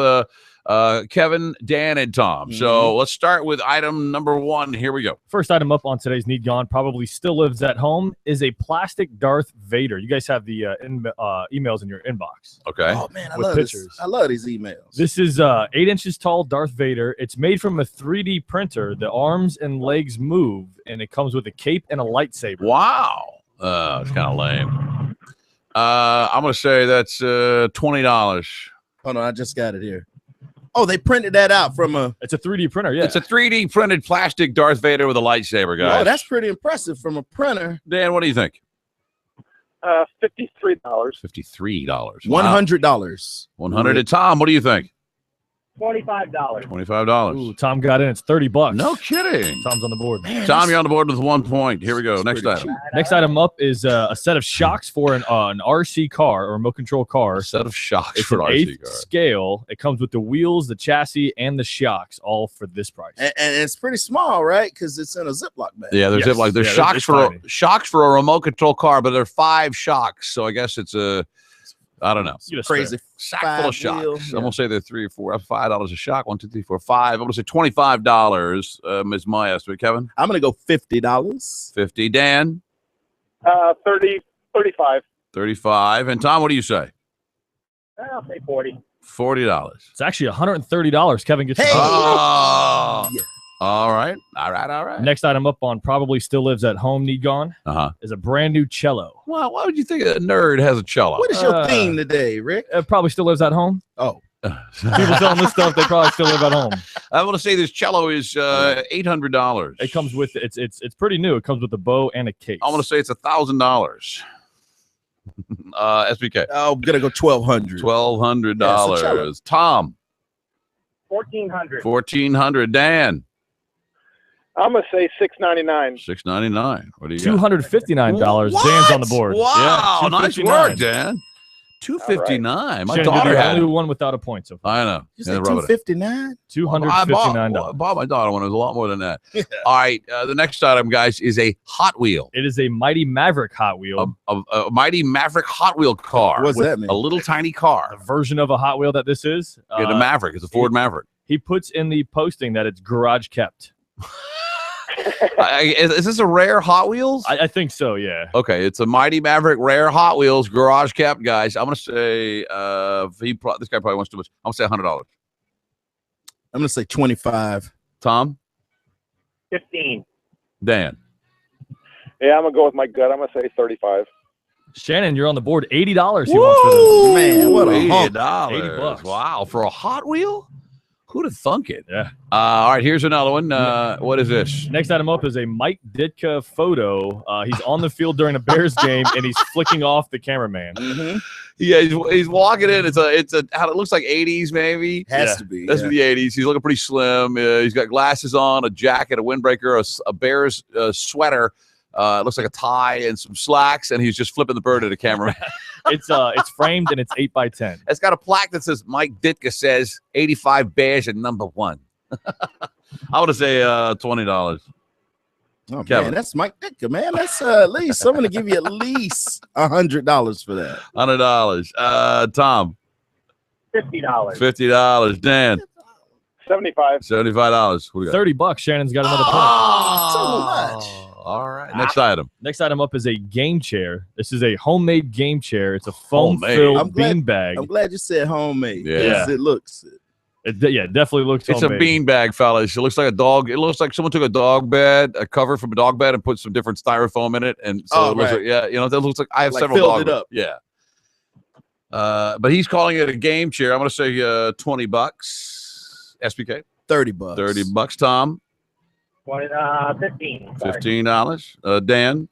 Kevin, Dan, and Tom. So let's start with item number 1. Here we go. First item up on today's Need Gone, probably still lives at home, is a plastic Darth Vader. You guys have the emails in your inbox. Okay. Oh, man, I with love pictures. this. I love these emails. This is 8 inches tall Darth Vader. It's made from a 3D printer. The arms and legs move, and it comes with a cape and a lightsaber. Wow. It's kind of lame. I'm going to say that's $20. Hold on, I just got it here. Oh, they printed that out from a... It's a 3D printer, yeah. It's a 3D printed plastic Darth Vader with a lightsaber, guys. Oh, that's pretty impressive from a printer. Dan, what do you think? $53. $53. $100. 100 to Tom. What do you think? $25. $25. Ooh, Tom got in. It's $30. No kidding. Tom's on the board. Tom, you're on the board with 1 point. Here we go. Next item. Next item up is a set of shocks for an RC car or remote control car. A set of shocks It's for an an RC 8th car. scale. It comes with the wheels, the chassis, and the shocks, all for this price. And it's pretty small, right? Because it's in a Ziploc bag. Yeah, there's Yes. like there's Yeah, shocks it's for tiny. shocks for a remote control car, but there are 5 shocks. So I guess it's I don't know. Get a Crazy. Sack full of shocks. wheel. I'm gonna say they're 3 or 4, $5 a shock. 1, 2, 3, 4, 5. I'm gonna say $25. Is my estimate, Kevin. I'm going to go $50. 50. Dan, 35. 35. And Tom, what do you say? I'll say 40. $40. It's actually $130. Kevin gets Hey! Oh, all right. All right. Next item up on probably still lives at home, Need Gone, Is a brand new cello. Well, why would you think a nerd has a cello? What is your theme today, Rick? It probably still lives at home. Oh. People selling this stuff, they probably still live at home. I want to say this cello is $800. It comes with it's pretty new. It comes with a bow and a case. I'm going to say it's $1,000. SBK. I'm going to go $1,200. $1,200. Tom. $1,400. $1,400. Dan. I'm gonna say $699. $699. What do you got? $259. Dan's on the board. Wow, Yeah, nice work, Dan. $259. My Shannon, daughter you're the had only it. one without a point so far. I know. You said $259? $259. I bought my daughter one. It was a lot more than that. All right. The next item, guys, is a Hot Wheel. It is a Mighty Maverick Hot Wheel. A Mighty Maverick Hot Wheel car. What's that mean? A little tiny car. The version of a Hot Wheel that this is. Yeah, the Maverick. It's a Ford Maverick. He puts in the posting that it's garage kept. Is this a rare Hot Wheels? I think so, yeah. Okay, it's a Mighty Maverick rare Hot Wheels garage kept, guys. I'm gonna say this guy probably wants too much. I'm gonna say $100. I'm going to say $25. Tom, 15. Dan, Yeah, I'm gonna go with my gut. I'm gonna say 35. Shannon, you're on the board. $80 he wants for this. Man, what a hump. $80. $80. Wow, for a Hot Wheel? Who'd have thunk it? Yeah. All right, here's another one. What is this? Next item up is a Mike Ditka photo. He's on the field during a Bears game, and he's flicking off the cameraman. Mm-hmm. Yeah, he's walking in. It's a how it looks like 80s maybe. Has to be. That's the 80s. He's looking pretty slim. He's got glasses on, a jacket, a windbreaker, a Bears sweater. It looks like a tie and some slacks, and he's just flipping the bird at a cameraman. It's framed and it's 8x10. It's got a plaque that says Mike Ditka says 85 Bears and number 1. I would say $20. Oh, Kevin. man, that's Mike Ditka, man. That's at least I'm gonna give you at least $100 for that. $100. Tom. $50. $50. Dan. 75. $75. What do you got? $30. Shannon's got another point. Oh, so much. All right. Next item. Next item up is a game chair. This is a homemade game chair. It's a foam-filled beanbag. I'm glad you said homemade. Yeah. Yes, it looks. It definitely looks It's homemade. a beanbag, fellas. It looks like a dog. It looks like someone took a dog bed, a cover from a dog bed, and put some different styrofoam in it. And so it looks like, that looks like I have Like several filled dog it up. Yeah. But he's calling it a game chair. I'm going to say $20. SPK. $30. $30. Tom. 15. Sorry. $15. Dan.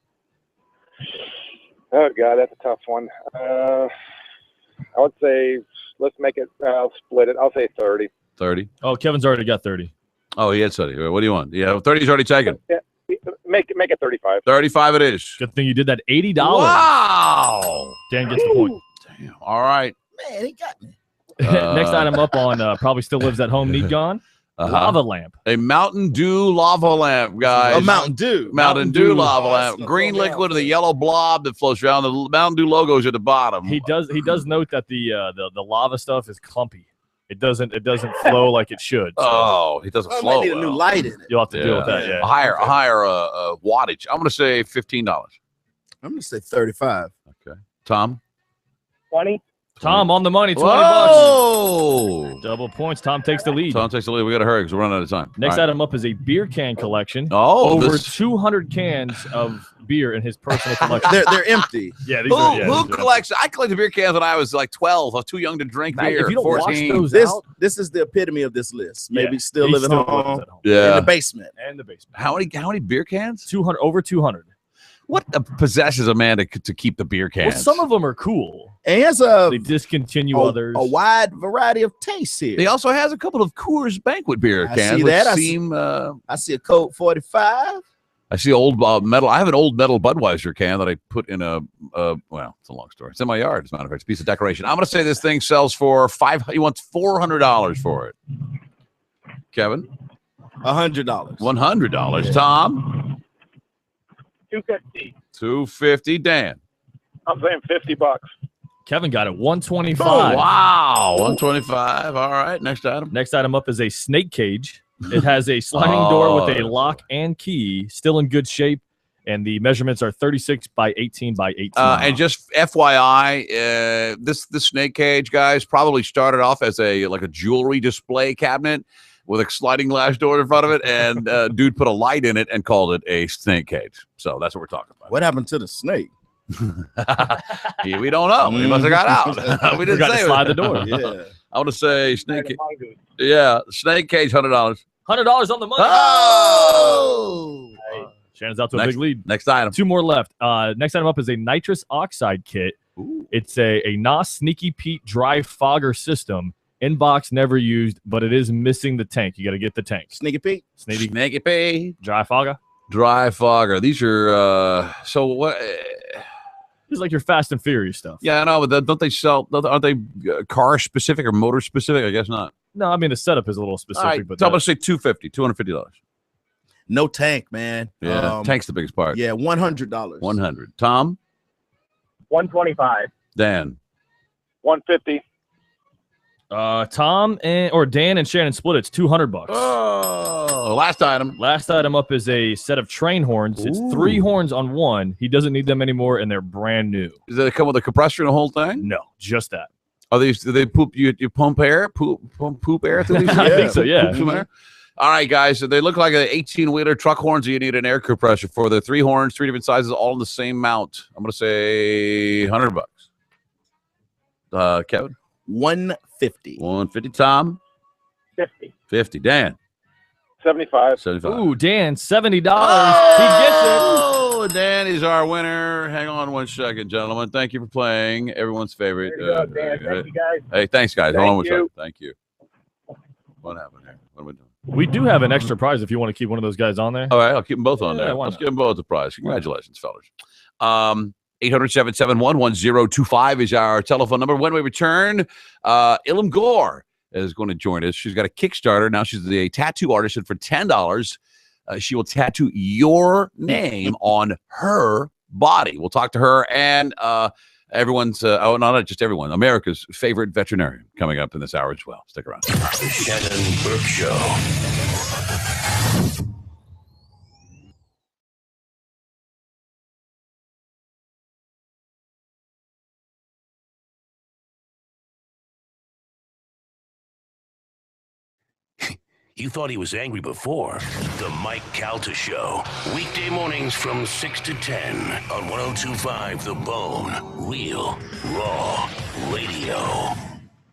Oh God, that's a tough one. I would say let's make it. I'll split it. I'll say 30. 30. Oh, Kevin's already got 30. Oh, he had 30. What do you want? Yeah, 30's already taken. Yeah, make it 35. 35 it is. Good thing you did that. $80. Wow. Dan gets the point. Damn. All right. Man, he got me. Next item up on probably still lives at home. Need gone. Lava lamp. A Mountain Dew lava lamp, guys. A Mountain Dew. Mountain Dew lava lamp. Green liquid with a yellow blob that flows around. The Mountain Dew logo's at the bottom. He does note that the lava stuff is clumpy. It doesn't flow like it should. So Oh, it doesn't flow. Might need a new light in it. you'll have to deal with that. Yeah. A higher wattage. I'm going to say $15. I'm gonna say 35. Okay. Tom. 20. Tom on the money. $20. Whoa. Double points. Tom takes the lead. Tom takes the lead. We got to hurry because we're running out of time. Next All right. item up is a beer can collection. Oh, over 200 cans of beer in his personal collection. They're empty. Yeah, these Who, are, yeah, who these are- collects? I collected beer cans when I was like 12. I was too young to drink Man, beer. if you don't 14. wash those out, This is the epitome of this list. Yeah, Maybe still he living still home. lives at home. Yeah. In the basement. And the basement. How many beer cans? 200 over 200. What possesses a man to keep the beer cans? Well, some of them are cool. And he has a They discontinue others. wide variety of tastes here. He also has a couple of Coors Banquet beer I cans. see which that. seem, I see a Coke 45. I see old metal. I have an old metal Budweiser can that I put in well, it's a long story. It's in my yard. As a matter of fact, it's a piece of decoration. I'm going to say this thing sells for he wants $400 for it. Kevin, $100. $100. Tom, $250. $250. Dan. I'm saying $50. Kevin got it. $125. Oh, wow, $125. All right, next item. Next item up is a snake cage. It has a sliding door with a lock and key, still in good shape, and the measurements are 36 by 18 by 18. And just FYI, this snake cage, guys, probably started off as a jewelry display cabinet with a sliding glass door in front of it, and dude put a light in it and called it a snake cage. So that's what we're talking about. What happened to the snake? We don't know. He must have got out. We didn't Forgot to say slide it. the door. Yeah. I want to say snake cage. Yeah, snake cage, $100. $100 on the money. Oh! Shannon's out to a big lead. Next item. 2 more left. Next item up is a nitrous oxide kit. Ooh. It's a NOS Sneaky Pete dry fogger system. In box, never used, but it is missing the tank. You got to get the tank. Sneaky Pete. Snaky Pete. Dry fogger. Dry fogger. These are so what? It's like your Fast and Furious stuff. Yeah, I know, but don't they sell? Aren't they car specific or motor specific? I guess not. No, I mean the setup is a little specific, All right, but so I'm gonna say $250. No tank, man. Yeah, tank's the biggest part. Yeah, $100. 100. Tom, 125. Dan, 150. Tom or Dan and Shannon split. It's $200. Oh, last item. Last item up is a set of train horns. It's 3 horns on one. He doesn't need them anymore, and they're brand new. Does it come with a compressor and the whole thing? No, just that. Are these? Do they poop? You pump air? Poop air through these? I think so. Yeah. Poop some air? All right, guys. So they look like an 18-wheeler truck horns that you need an air compressor for. They're 3 horns, 3 different sizes, all in the same mount. I'm gonna say $100. Kevin. 150. 150. Tom. 50. Dan. 75. 75. Ooh, Dan, $70. Oh, Dan is our winner. Hang on one second, gentlemen. Thank you for playing. Everyone's favorite. There you go, Dan. Thank you, guys. Hey, thanks, guys. Hold Thank on one you. second. Thank you. What happened here? What are we doing? We do have an extra prize if you want to keep one of those guys on there. All right, I'll keep them both on Yeah, there. why Let's not? give them both a prize. Congratulations, fellas. 800-771-1025 is our telephone number. When we return, Ilham Gore is going to join us. She's got a Kickstarter. Now she's a tattoo artist, and for $10, she will tattoo your name on her body. We'll talk to her and everyone's, not just everyone, America's favorite veterinarian coming up in this hour as well. Stick around. The Shannon Burke Show. You thought he was angry before. The Mike Calta Show. Weekday mornings from 6 to 10 on 102.5 The Bone. Real, raw radio.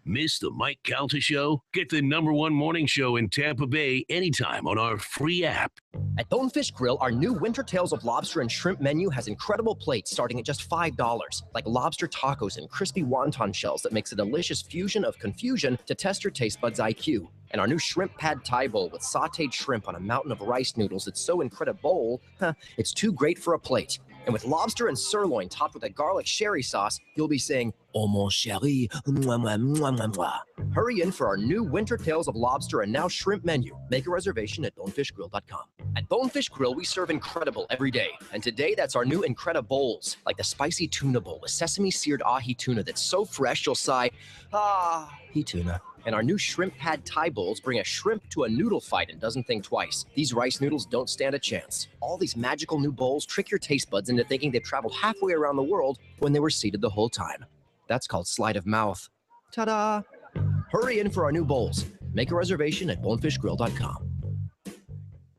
Miss the Mike Calta Show? Get the #1 morning show in Tampa Bay anytime on our free app. At Bonefish Grill, our new Winter Tales of Lobster and Shrimp menu has incredible plates starting at just $5, like lobster tacos and crispy wonton shells that makes a delicious fusion of confusion to test your taste buds' IQ. And our new shrimp pad thai bowl with sautéed shrimp on a mountain of rice noodles that's so incredible, it's too great for a plate. And with lobster and sirloin topped with a garlic sherry sauce, you'll be saying, "Oh mon chéri, mwah, mwah, mwah, mwah, mwah." Hurry in for our new Winter Tales of Lobster and now Shrimp menu. Make a reservation at bonefishgrill.com. At Bonefish Grill, we serve incredible every day. And today, that's our new Incredibowls, like the spicy tuna bowl with sesame seared ahi tuna that's so fresh you'll sigh, he tuna. And our new shrimp pad thai bowls bring a shrimp to a noodle fight and doesn't think twice. These rice noodles don't stand a chance. All these magical new bowls trick your taste buds into thinking they've traveled halfway around the world when they were seated the whole time. That's called sleight of mouth. Ta-da! Hurry in for our new bowls. Make a reservation at bonefishgrill.com.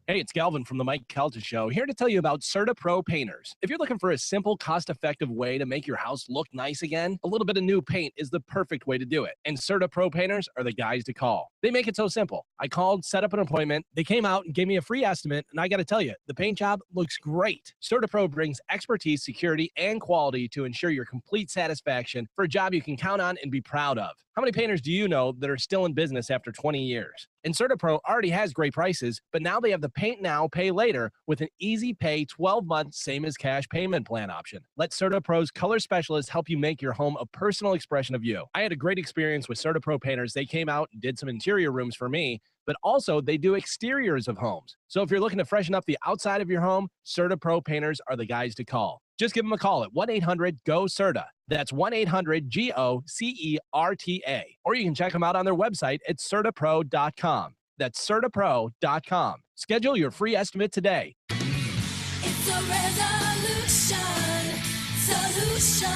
Hey, it's Galvin from the Mike Calta Show, here to tell you about Certa Pro Painters. If you're looking for a simple, cost-effective way to make your house look nice again, a little bit of new paint is the perfect way to do it. And Certa Pro Painters are the guys to call. They make it so simple. I called, set up an appointment, they came out and gave me a free estimate, and I got to tell you, the paint job looks great. Certa Pro brings expertise, security, and quality to ensure your complete satisfaction for a job you can count on and be proud of. How many painters do you know that are still in business after 20 years? And Certa Pro already has great prices, but now they have the paint now, pay later with an easy pay 12-month same as cash payment plan option. Let Certa Pro's color specialists help you make your home a personal expression of you. I had a great experience with Certa Pro painters. They came out and did some interior rooms for me, but also they do exteriors of homes. So if you're looking to freshen up the outside of your home, Certa Pro painters are the guys to call. Just give them a call at 1-800-GO-CERTA. That's 1-800-GO-CERTA. Or you can check them out on their website at CertaPro.com. That's CertaPro.com. Schedule your free estimate today. It's a solution.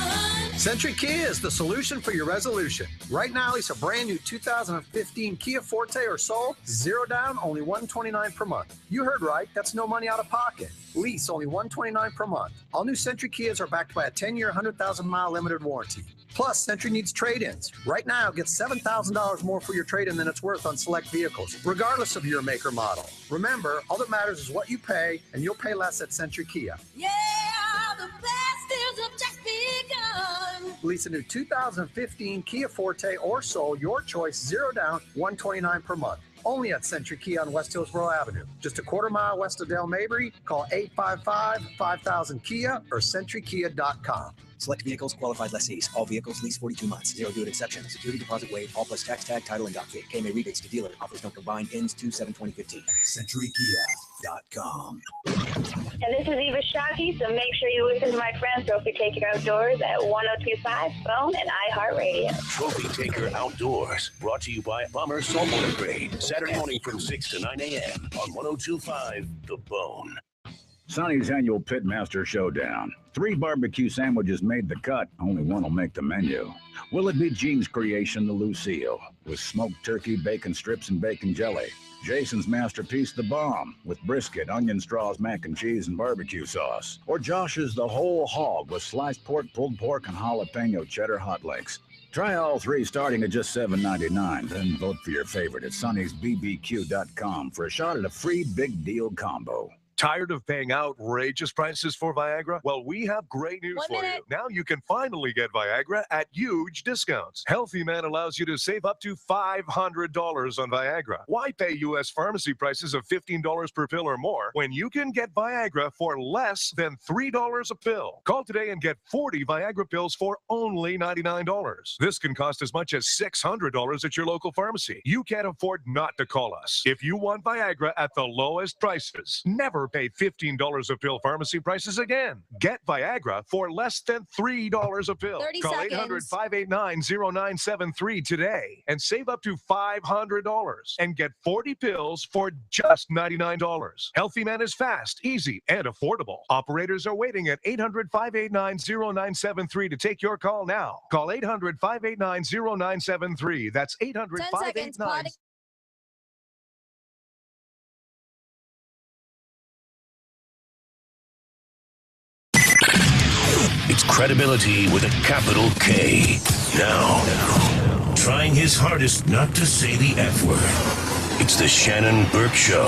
Century Kia is the solution for your resolution. Right now, lease a brand new 2015 Kia Forte or Soul, 0 down, only $129 per month. You heard right, that's no money out of pocket. Lease only $129 per month. All new Century Kias are backed by a 10-year, 100,000-mile limited warranty. Plus, Century needs trade-ins. Right now, get $7,000 more for your trade-in than it's worth on select vehicles, regardless of your make or model. Remember, all that matters is what you pay, and you'll pay less at Century Kia. Yeah, the best deals have just begun. Lease a new 2015 Kia Forte or Soul, your choice, 0 down, $129 per month. Only at Century Kia on West Hillsborough Avenue. Just a quarter mile west of Del Mabry. Call 855-5000-KIA or centurykia.com. Select vehicles, qualified lessees. All vehicles, lease 42 months. Zero due at exception. Security deposit waived. All plus tax tag, title, and dock fee. KMA rebates to dealer. Offers no combined. Ends 2/7/2015. CenturyKia.com. And this is Eva Shockey, so make sure you listen to my friends Trophy Taker Outdoors at 102.5 Phone and iHeartRadio. Trophy Taker Outdoors, brought to you by Bomber Saltwater Grade. Saturday morning from 6 to 9 a.m. on 102.5 The Bone. Sonny's annual Pitmaster Showdown. 3 barbecue sandwiches made the cut. Only one will make the menu. Will it be Gene's creation, the Lucille, with smoked turkey, bacon strips, and bacon jelly? Jason's masterpiece, the Bomb, with brisket, onion straws, mac and cheese, and barbecue sauce? Or Josh's the Whole Hog with sliced pork, pulled pork, and jalapeno cheddar hot links? Try all three starting at just $7.99. Then vote for your favorite at Sonny'sBBQ.com for a shot at a free big deal combo. Tired of paying outrageous prices for Viagra? Well, we have great news for you. Now you can finally get Viagra at huge discounts. Healthy Man allows you to save up to $500 on Viagra. Why pay U.S. pharmacy prices of $15 per pill or more when you can get Viagra for less than $3 a pill? Call today and get 40 Viagra pills for only $99. This can cost as much as $600 at your local pharmacy. You can't afford not to call us. If you want Viagra at the lowest prices, never pay $15 a pill pharmacy prices again. Get Viagra for less than $3 a pill. 30 Call seconds. 800-589-0973 today and save up to $500 and get 40 pills for just $99. Healthy Man is fast, easy, and affordable. Operators are waiting at 800-589-0973 to take your call now. Call 800-589-0973. That's 800-589. It's credibility with a capital K. Now, trying his hardest not to say the F word. It's the Shannon Burke Show.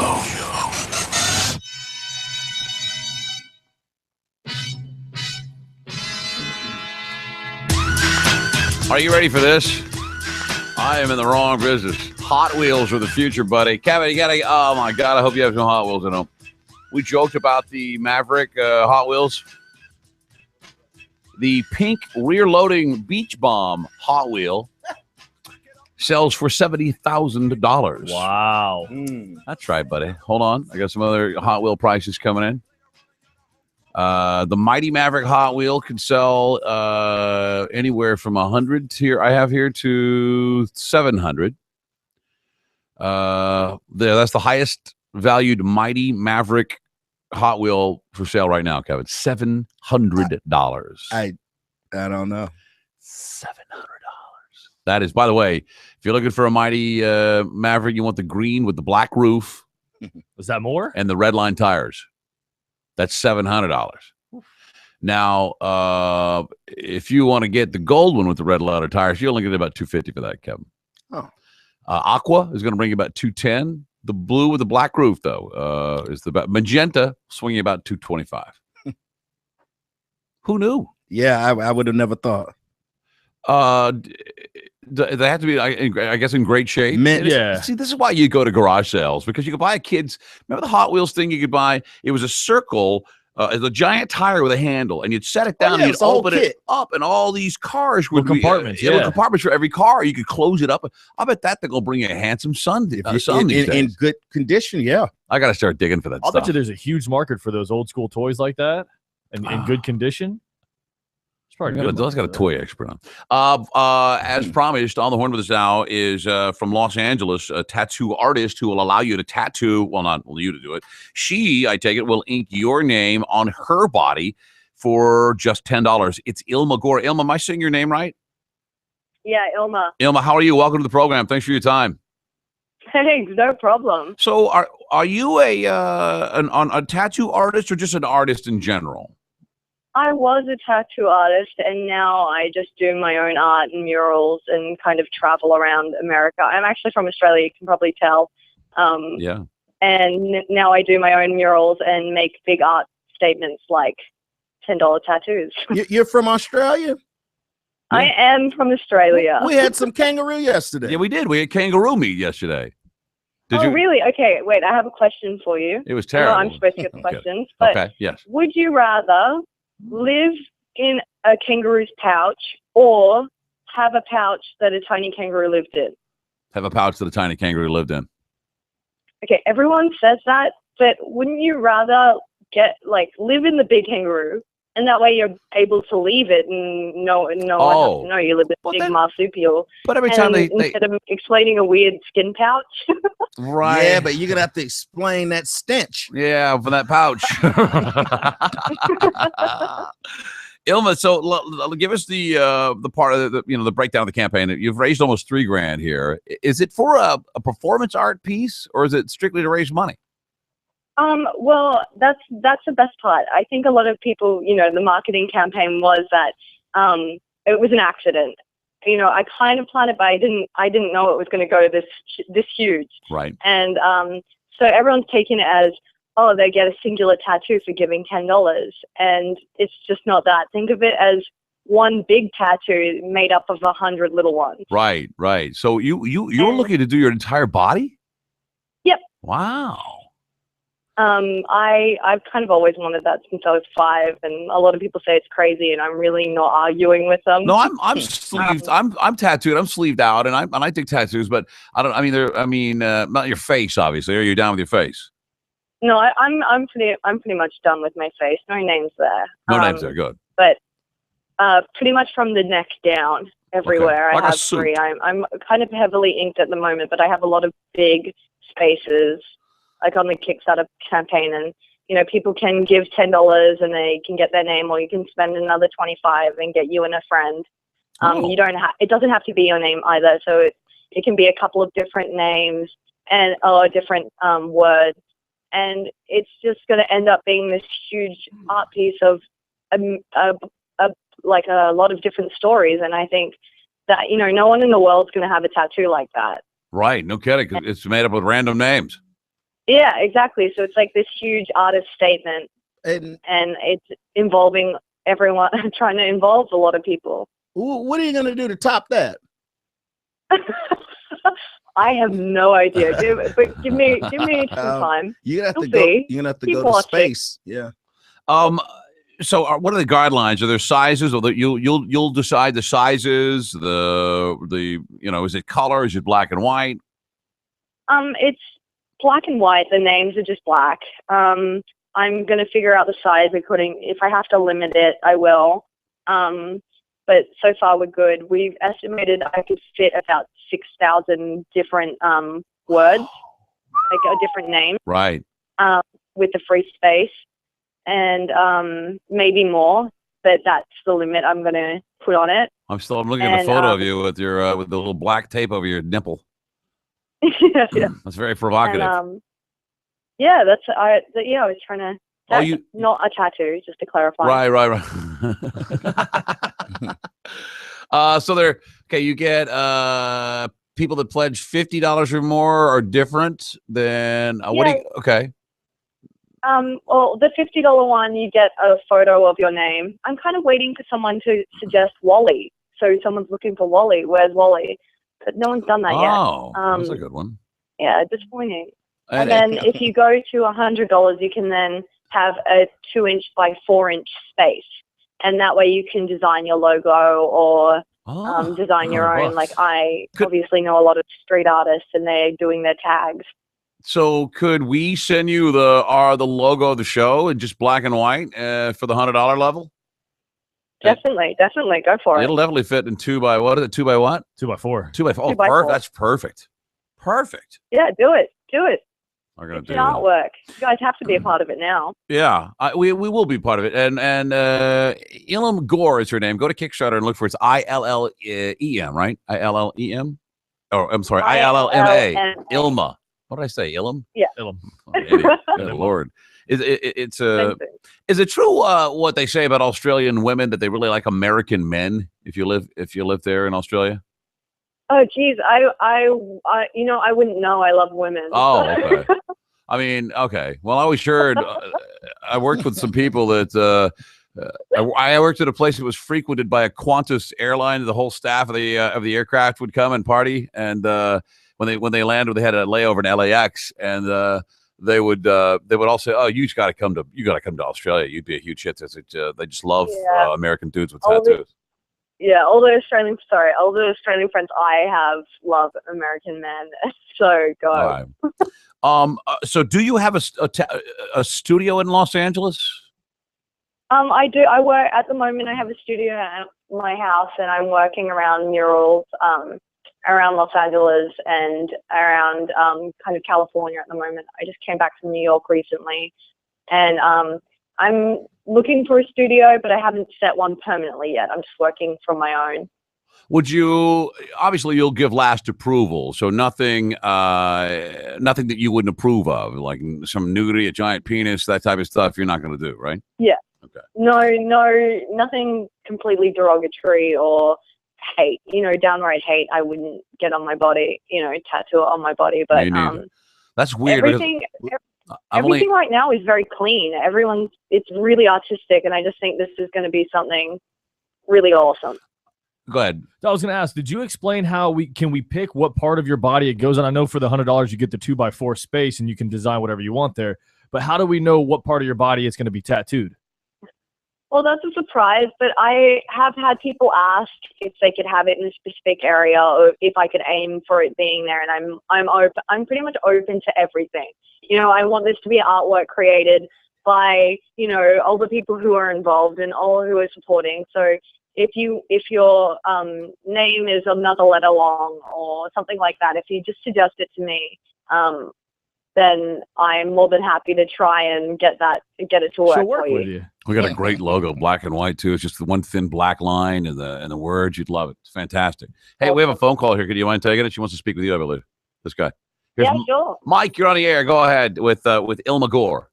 Are you ready for this? I am in the wrong business. Hot Wheels are the future, buddy. Kevin, you gotta. Oh my God! I hope you have some Hot Wheels in them. We joked about the Maverick Hot Wheels. The pink rear-loading Beach Bomb Hot Wheel sells for $70,000. Wow. That's right, buddy. Hold on. I got some other Hot Wheel prices coming in. The Mighty Maverick Hot Wheel can sell anywhere from 100 here. I have here to 700. That's the highest valued Mighty Maverick Hot Wheel for sale right now, Kevin. $700. I don't know. $700. That is, by the way, if you're looking for a Mighty Maverick, you want the green with the black roof. Was that more? And the red line tires. That's $700. Now, if you want to get the gold one with the red line tires, you only get about $250 for that, Kevin. Oh. Aqua is going to bring you about $210. The blue with the black roof, though, is the magenta swinging about $225. Who knew? Yeah, I would have never thought. They have to be, I guess, in great shape. Yeah. See, this is why you go to garage sales, because you could buy a kid's. Remember the Hot Wheels thing you could buy? It was a circle. It's a giant tire with a handle, and you'd set it down and you'd open it up, and all these cars would be compartments. little compartments for every car. You could close it up. I bet that thing will bring you a handsome son. These days. In good condition, yeah. I got to start digging for that I'll stuff. bet you there's a huge market for those old school toys like that and in good condition. Let's got a toy expert on. As promised, on the horn with us now is from Los Angeles, a tattoo artist who will allow you to tattoo. Well, not you to do it. She, I take it, will ink your name on her body for just $10. It's Ilma Gore. Ilma, am I saying your name right? Yeah, Ilma. Ilma, how are you? Welcome to the program. Thanks for your time. Thanks, no problem. So, are you a tattoo artist or just an artist in general? I was a tattoo artist, and now I just do my own art and murals and kind of travel around America. I'm actually from Australia, you can probably tell. Yeah. And now I do my own murals and make big art statements like $10 tattoos. You're from Australia? I am from Australia. We had some kangaroo yesterday. Yeah, we did. We had kangaroo meat yesterday. Did you? Really? Okay, wait, I have a question for you. It was I know terrible. I'm supposed to get the questions, but okay, yes. would you rather live in a kangaroo's pouch or have a pouch that a tiny kangaroo lived in? Have a pouch that a tiny kangaroo lived in. Okay, everyone says that, but wouldn't you rather live in the big kangaroo, and that way you're able to leave it and no one has to know you live in a big marsupial. But every time instead of explaining a weird skin pouch. Right. Yeah, but you're gonna have to explain that stench. Yeah, for that pouch. Ilma, so give us the part of the breakdown of the campaign. You've raised almost $3,000 here. Is it for a performance art piece, or is it strictly to raise money? Well, that's the best part. I think a lot of people, the marketing campaign was that it was an accident. I kind of planned it, but I didn't know it was going to go this huge. Right. And so everyone's taking it as, oh, they get a singular tattoo for giving $10, and it's just not that. Think of it as one big tattoo made up of 100 little ones. Right. So you're looking to do your entire body? Yep. Wow. I've kind of always wanted that since I was 5, and a lot of people say it's crazy, and I'm really not arguing with them. No, I'm sleeved. I'm tattooed. I'm sleeved out, and I dig tattoos, but I don't. I mean, not your face, obviously. Or you're down with your face? No, I'm pretty much done with my face. No names there. No names there. Good. But pretty much from the neck down, everywhere. Okay. Like I a have suit. 3. I'm kind of heavily inked at the moment, but I have a lot of big spaces, like on the Kickstarter campaign, and people can give $10 and they can get their name, or you can spend another $25 and get you and a friend. You don't have. It doesn't have to be your name either. So it can be a couple of different names and different words, and it's just going to end up being this huge art piece of like a lot of different stories. And I think that no one in the world's going to have a tattoo like that. Right. No kidding. 'Cause it's made up with random names. Yeah, exactly. So it's like this huge artist statement, and it's involving everyone, trying to involve a lot of people. What are you going to do to top that? I have no idea. But give me some time. You're gonna have to You'll go. see. You're gonna have to Keep go to watching. space. Yeah. So what are the guidelines? Are there sizes? Or you'll decide the sizes? Is it color? Is it black and white? It's black and white. The names are just black. I'm gonna figure out the size according. If I have to limit it, I will. But so far we're good. We've estimated I could fit about 6,000 different words, like a different name. Right. With the free space, and maybe more. But that's the limit I'm gonna put on it. I'm looking at a photo of you with your with the little black tape over your nipple. Yeah. That's very provocative. And, yeah, I was trying to. That's not a tattoo, just to clarify. Right. So there. Okay, you get people that pledge $50 or more are different than what do you? Okay. Well, the $50 one, you get a photo of your name. I'm kind of waiting for someone to suggest Wally. So someone's looking for Wally. Where's Wally? But no one's done that yet. Oh, that's a good one. Yeah, disappointing. And then if you go to $100, you can then have a 2-inch by 4-inch space, and that way you can design your logo or design your own. Like I obviously know a lot of street artists, and they're doing their tags. So could we send you the logo of the show in just black and white for the $100 level? Definitely, go for it. It'll definitely fit in 2 by what is it? 2 by what? 2 by 4. 2 by 4. 2 by 4. That's perfect. Perfect. Yeah, do it. We're gonna It's do an artwork. You guys have to be a part of it now. Yeah, we will be part of it. And Ilham Gore is her name. Go to Kickstarter and look for it's ILLEM, right? ILLEM. Oh, I'm sorry, ILLMA. Ilma. What did I say? Ilham? Yeah. Ilham. Good Lord. Is it true what they say about Australian women that they really like American men if you live there in Australia? Oh, geez, I wouldn't know. I love women. Oh, okay. I mean, okay. Well, I always heard. I worked with some people that I worked at a place that was frequented by a Qantas airline. The whole staff of the aircraft would come and party, and when they landed, they had a layover in LAX, and they would all say, "Oh, you got to come to Australia. You'd be a huge hit." They just love American dudes with tattoos. All the Australian friends I have love American men. So go. All right. So do you have a studio in Los Angeles? I do. I work at the moment. I have a studio at my house, and I'm working around murals around Los Angeles and around kind of California at the moment. I just came back from New York recently, and I'm looking for a studio, but I haven't set one permanently yet. I'm just working from my own. Obviously you'll give last approval, so nothing that you wouldn't approve of, like some nudity, a giant penis, that type of stuff you're not going to do, right? Yeah. Okay. No, nothing completely derogatory or hate, downright hate, I wouldn't get on my body, tattoo it on my body. But Me neither. That's weird. everything right now is very clean. It's really artistic, and I just think this is going to be something really awesome. Go ahead. I was going to ask, did you explain how we pick what part of your body it goes on? I know for the $100 you get the 2x4 space and you can design whatever you want there, but how do we know what part of your body it's going to be tattooed? Well, that's a surprise, but I have had people ask if they could have it in a specific area or if I could aim for it being there, and I'm pretty much open to everything. I want this to be artwork created by, all the people who are involved and all who are supporting. So if your name is another letter long or something like that, if you just suggest it to me, then I'm more than happy to try and get it to work for you. We got a great logo, black and white too. It's just the one thin black line and the words. You'd love it. It's fantastic. Hey, we have a phone call here. Could you mind taking it? She wants to speak with you, I believe. This guy. Here's sure. Mike, you're on the air. Go ahead with Ilma Gore.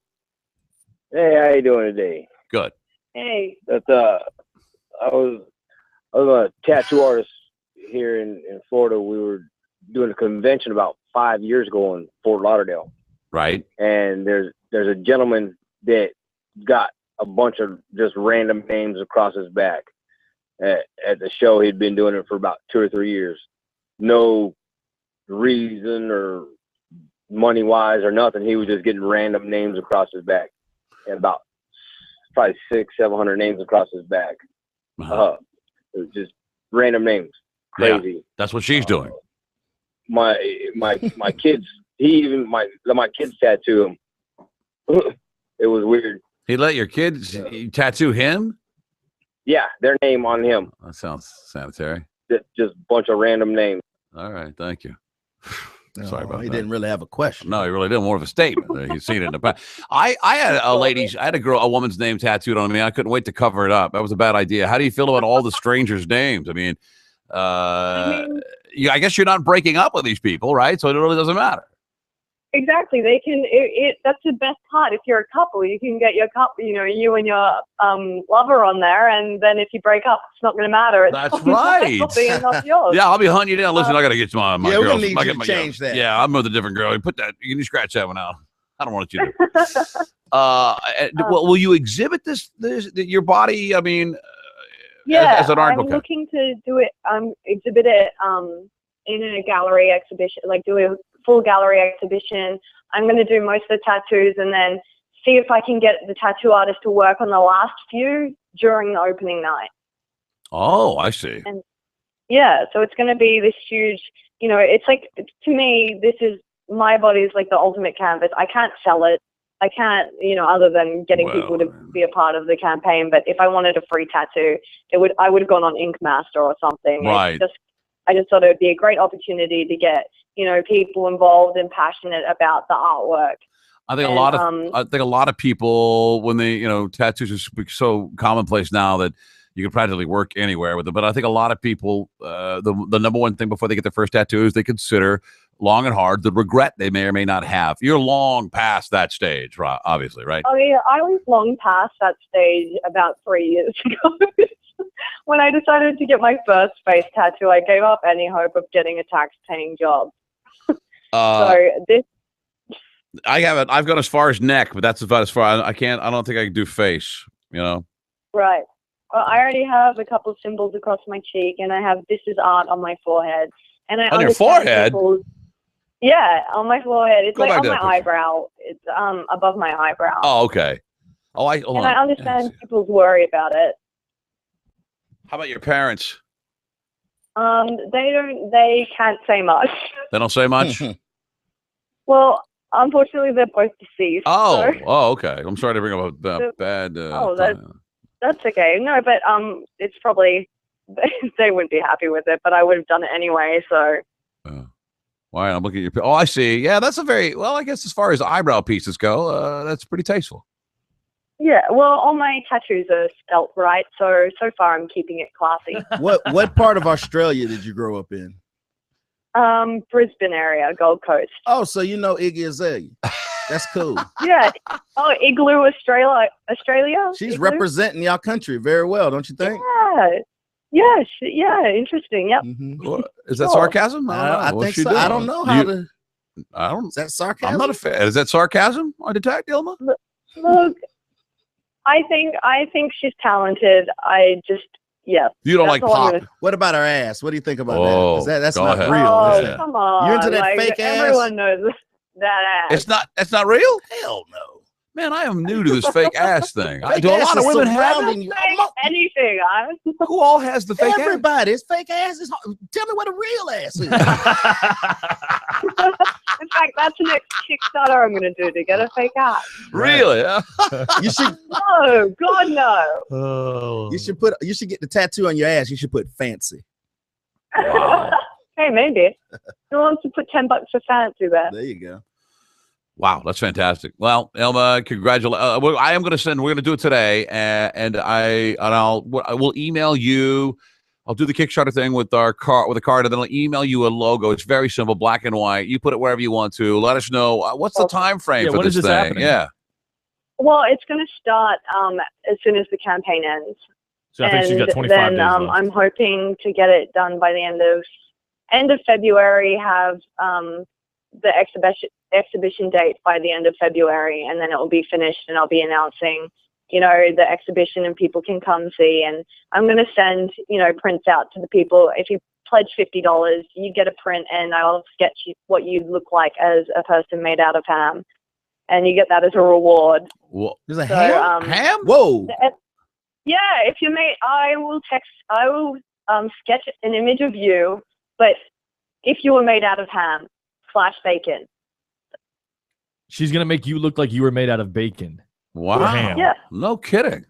Hey, how you doing today? Good. Hey. I was a tattoo artist here in Florida. We were doing a convention about 5 years ago in Fort Lauderdale. Right. And there's a gentleman that got a bunch of just random names across his back. At the show, he'd been doing it for about 2 or 3 years. No reason or money-wise or nothing. He was just getting random names across his back. And about probably 600-700 names across his back. It was just random names. Crazy. Yeah, that's what she's doing. My kids, my kids tattoo him. It was weird. He let your kids tattoo him? Yeah, their name on him. That sounds sanitary. Just a bunch of random names. All right, thank you. Sorry about that. He didn't really have a question. No, he really didn't. More of a statement. He's seen it in the past. I had a woman's name tattooed on me. I couldn't wait to cover it up. That was a bad idea. How do you feel about all the strangers' names? I mean, I guess you're not breaking up with these people, right? So it really doesn't matter. Exactly. They can. That's the best part. If you're a couple, you can get your couple. You and your lover on there, and then if you break up, it's not going to matter. That's right. Not yours. Yeah, I'll be hunting you down. Listen, I got to get my yeah, girls. We need you to change that. Yeah, I'm with a different girl. Put that. You can scratch that one out. I don't want you to. Well, will you exhibit your body? I mean, as an art. I'm looking to do it. Exhibit it in a gallery exhibition, like do a full gallery exhibition. I'm going to do most of the tattoos and then see if I can get the tattoo artist to work on the last few during the opening night. Oh, I see. And yeah, so it's going to be this huge, it's like, to me, my body is like the ultimate canvas. I can't sell it. I can't, other than getting people to be a part of the campaign. But if I wanted a free tattoo, I would have gone on Ink Master or something. Right. I just thought it would be a great opportunity to get, people involved and passionate about the artwork. I think a lot of people, when they, tattoos are so commonplace now that you can practically work anywhere with it. But I think a lot of people, the number one thing before they get their first tattoo is they consider long and hard the regret they may or may not have. You're long past that stage, obviously, right? Oh yeah, I was long past that stage about 3 years ago. When I decided to get my first face tattoo, I gave up any hope of getting a tax-paying job. I've gone as far as neck, but that's about as far. I don't think I can do face. Right. Well, I already have a couple of symbols across my cheek, and I have "This is art" on my forehead. And I on your forehead. Yeah, on my forehead. It's Go like back on to my that picture. eyebrow. It's above my eyebrow. Oh, okay. Oh, I understand people's worry about it. How about your parents? They can't say much. They don't say much. Well, unfortunately, they're both deceased. Oh, so. Okay. I'm sorry to bring up a bad. That's okay. No, but it's probably they wouldn't be happy with it, but I would have done it anyway. So. Why? I'm looking at your. Oh, I see. Yeah, that's a very well. I guess as far as eyebrow pieces go, that's pretty tasteful. Yeah, well, all my tattoos are spelt right, so far I'm keeping it classy. What part of Australia did you grow up in? Brisbane area, Gold Coast. Oh, so you know Iggy Azalea. That's cool. Yeah. Oh, Igloo, Australia. She's Igloo? representing y'all country very well, don't you think? Yeah. Yeah, interesting. Yep. Is that Sure. sarcasm? I What's think she so. doing? I don't know how to. I don't. Is that sarcasm? I'm not a fan. Is that sarcasm? I detect, Ilma? Look, I think she's talented. Yeah. You don't that's like all I'm pop. gonna- What about her ass? What do you think about Oh, that? 'Cause that's go not ahead. real. Oh, is it? come on. You into that like, fake ass? Everyone knows that ass. It's not. That's not real. Hell no. Man, I am new to this fake ass thing. Fake Do a ass lot of is women have surrounding it? you. Fake anything. Who all has the fake ass? Everybody. It's fake ass. Tell me what a real ass is. In fact, that's the next Kickstarter I'm going to do to get a fake ass. Really? Huh? You should. No, God no. Oh. You should get the tattoo on your ass. You should put fancy. Hey, maybe. Who wants to put $10 for fancy there? There you go. Wow, that's fantastic. Well, Elma, congratulations. I am going to send. We're going to do it today, and I will email you. I'll do the Kickstarter thing with a card, and then I'll email you a logo. It's very simple, black and white. You put it wherever you want to. Let us know what's the time frame for when this is this thing. happening? Yeah. Well, it's going to start as soon as the campaign ends. So I think she's got 25 then, days left. I'm hoping to get it done by the end of February. Have the exhibition date by the end of February, and then it will be finished, and I'll be announcing, the exhibition, and people can come see. And I'm going to send, prints out to the people. If you pledge $50, you get a print, and I'll sketch what you look like as a person made out of ham, and you get that as a reward. Well, there's a ham? Ham? Whoa. Yeah, if you made, I will sketch an image of you, but if you were made out of ham / bacon. She's going to make you look like you were made out of bacon. Wow. Or ham. Yeah. No kidding.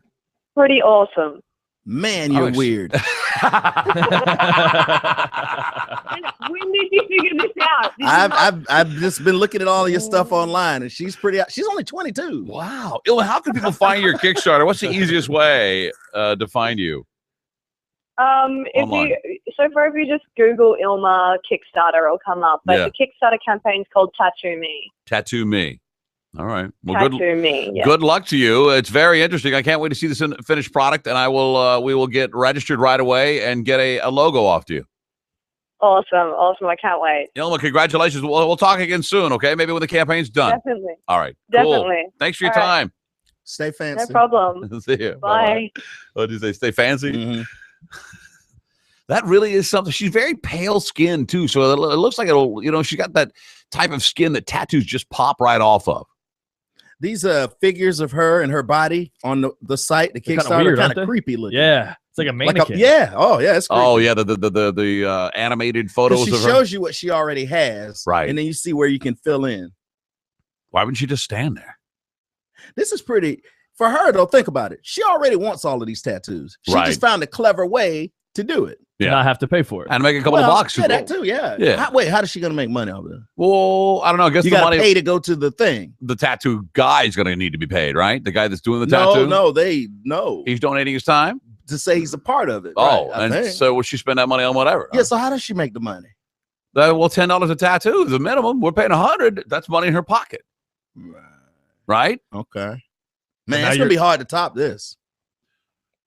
Pretty awesome. Man, you're weird. When did you figure this out? I've just been looking at all of your stuff online, and she's only 22. Wow. Ilma, how can people find your Kickstarter? What's the easiest way to find you? If you just Google Ilma Kickstarter, it'll come up. But Yeah. the Kickstarter campaign is called Tattoo Me. Tattoo Me. All right. Well, Tattoo Me. Yeah. Good luck to you. It's very interesting. I can't wait to see this finished product, and we will get registered right away and get a logo off to you. Awesome. I can't wait. Ilma, congratulations. We'll talk again soon, okay? Maybe when the campaig's done. Definitely. All right. Cool. Definitely. Thanks for your All right. time. Stay fancy. No problem. See you. Bye. What did you say? Stay fancy? Mm-hmm. That really is something. She's very pale skinned too, so it looks like it'll. She got that type of skin that tattoos just pop right off of. These figures of her and her body on the site, the Kickstarter, kind of creepy looking. Yeah, it's like a mannequin. It's creepy. Oh yeah, the animated photos She of her. shows you what she already has, Right. And then you see where you can fill in. Why wouldn't she just stand there? This is pretty for her though. Think about it. She already wants all of these tattoos. She Right. just found a clever way to do it. Yeah. Not have to pay for it. And make a couple of bucks. Yeah, that too. Yeah. Yeah. How is she gonna make money off of it? Well, I don't know. I guess You the got money to pay to go to the thing. the tattoo guy is going to need to be paid, right? The guy that's doing the tattoo. No. He's donating his time. To say he's a part of it. Oh, right, I and think. so will she spend that money on whatever? Yeah. So how does she make the money? Well, $10 a tattoo is the minimum. We're paying $100. That's money in her pocket, right? Okay. now Man, it's gonna you're- be hard to top this.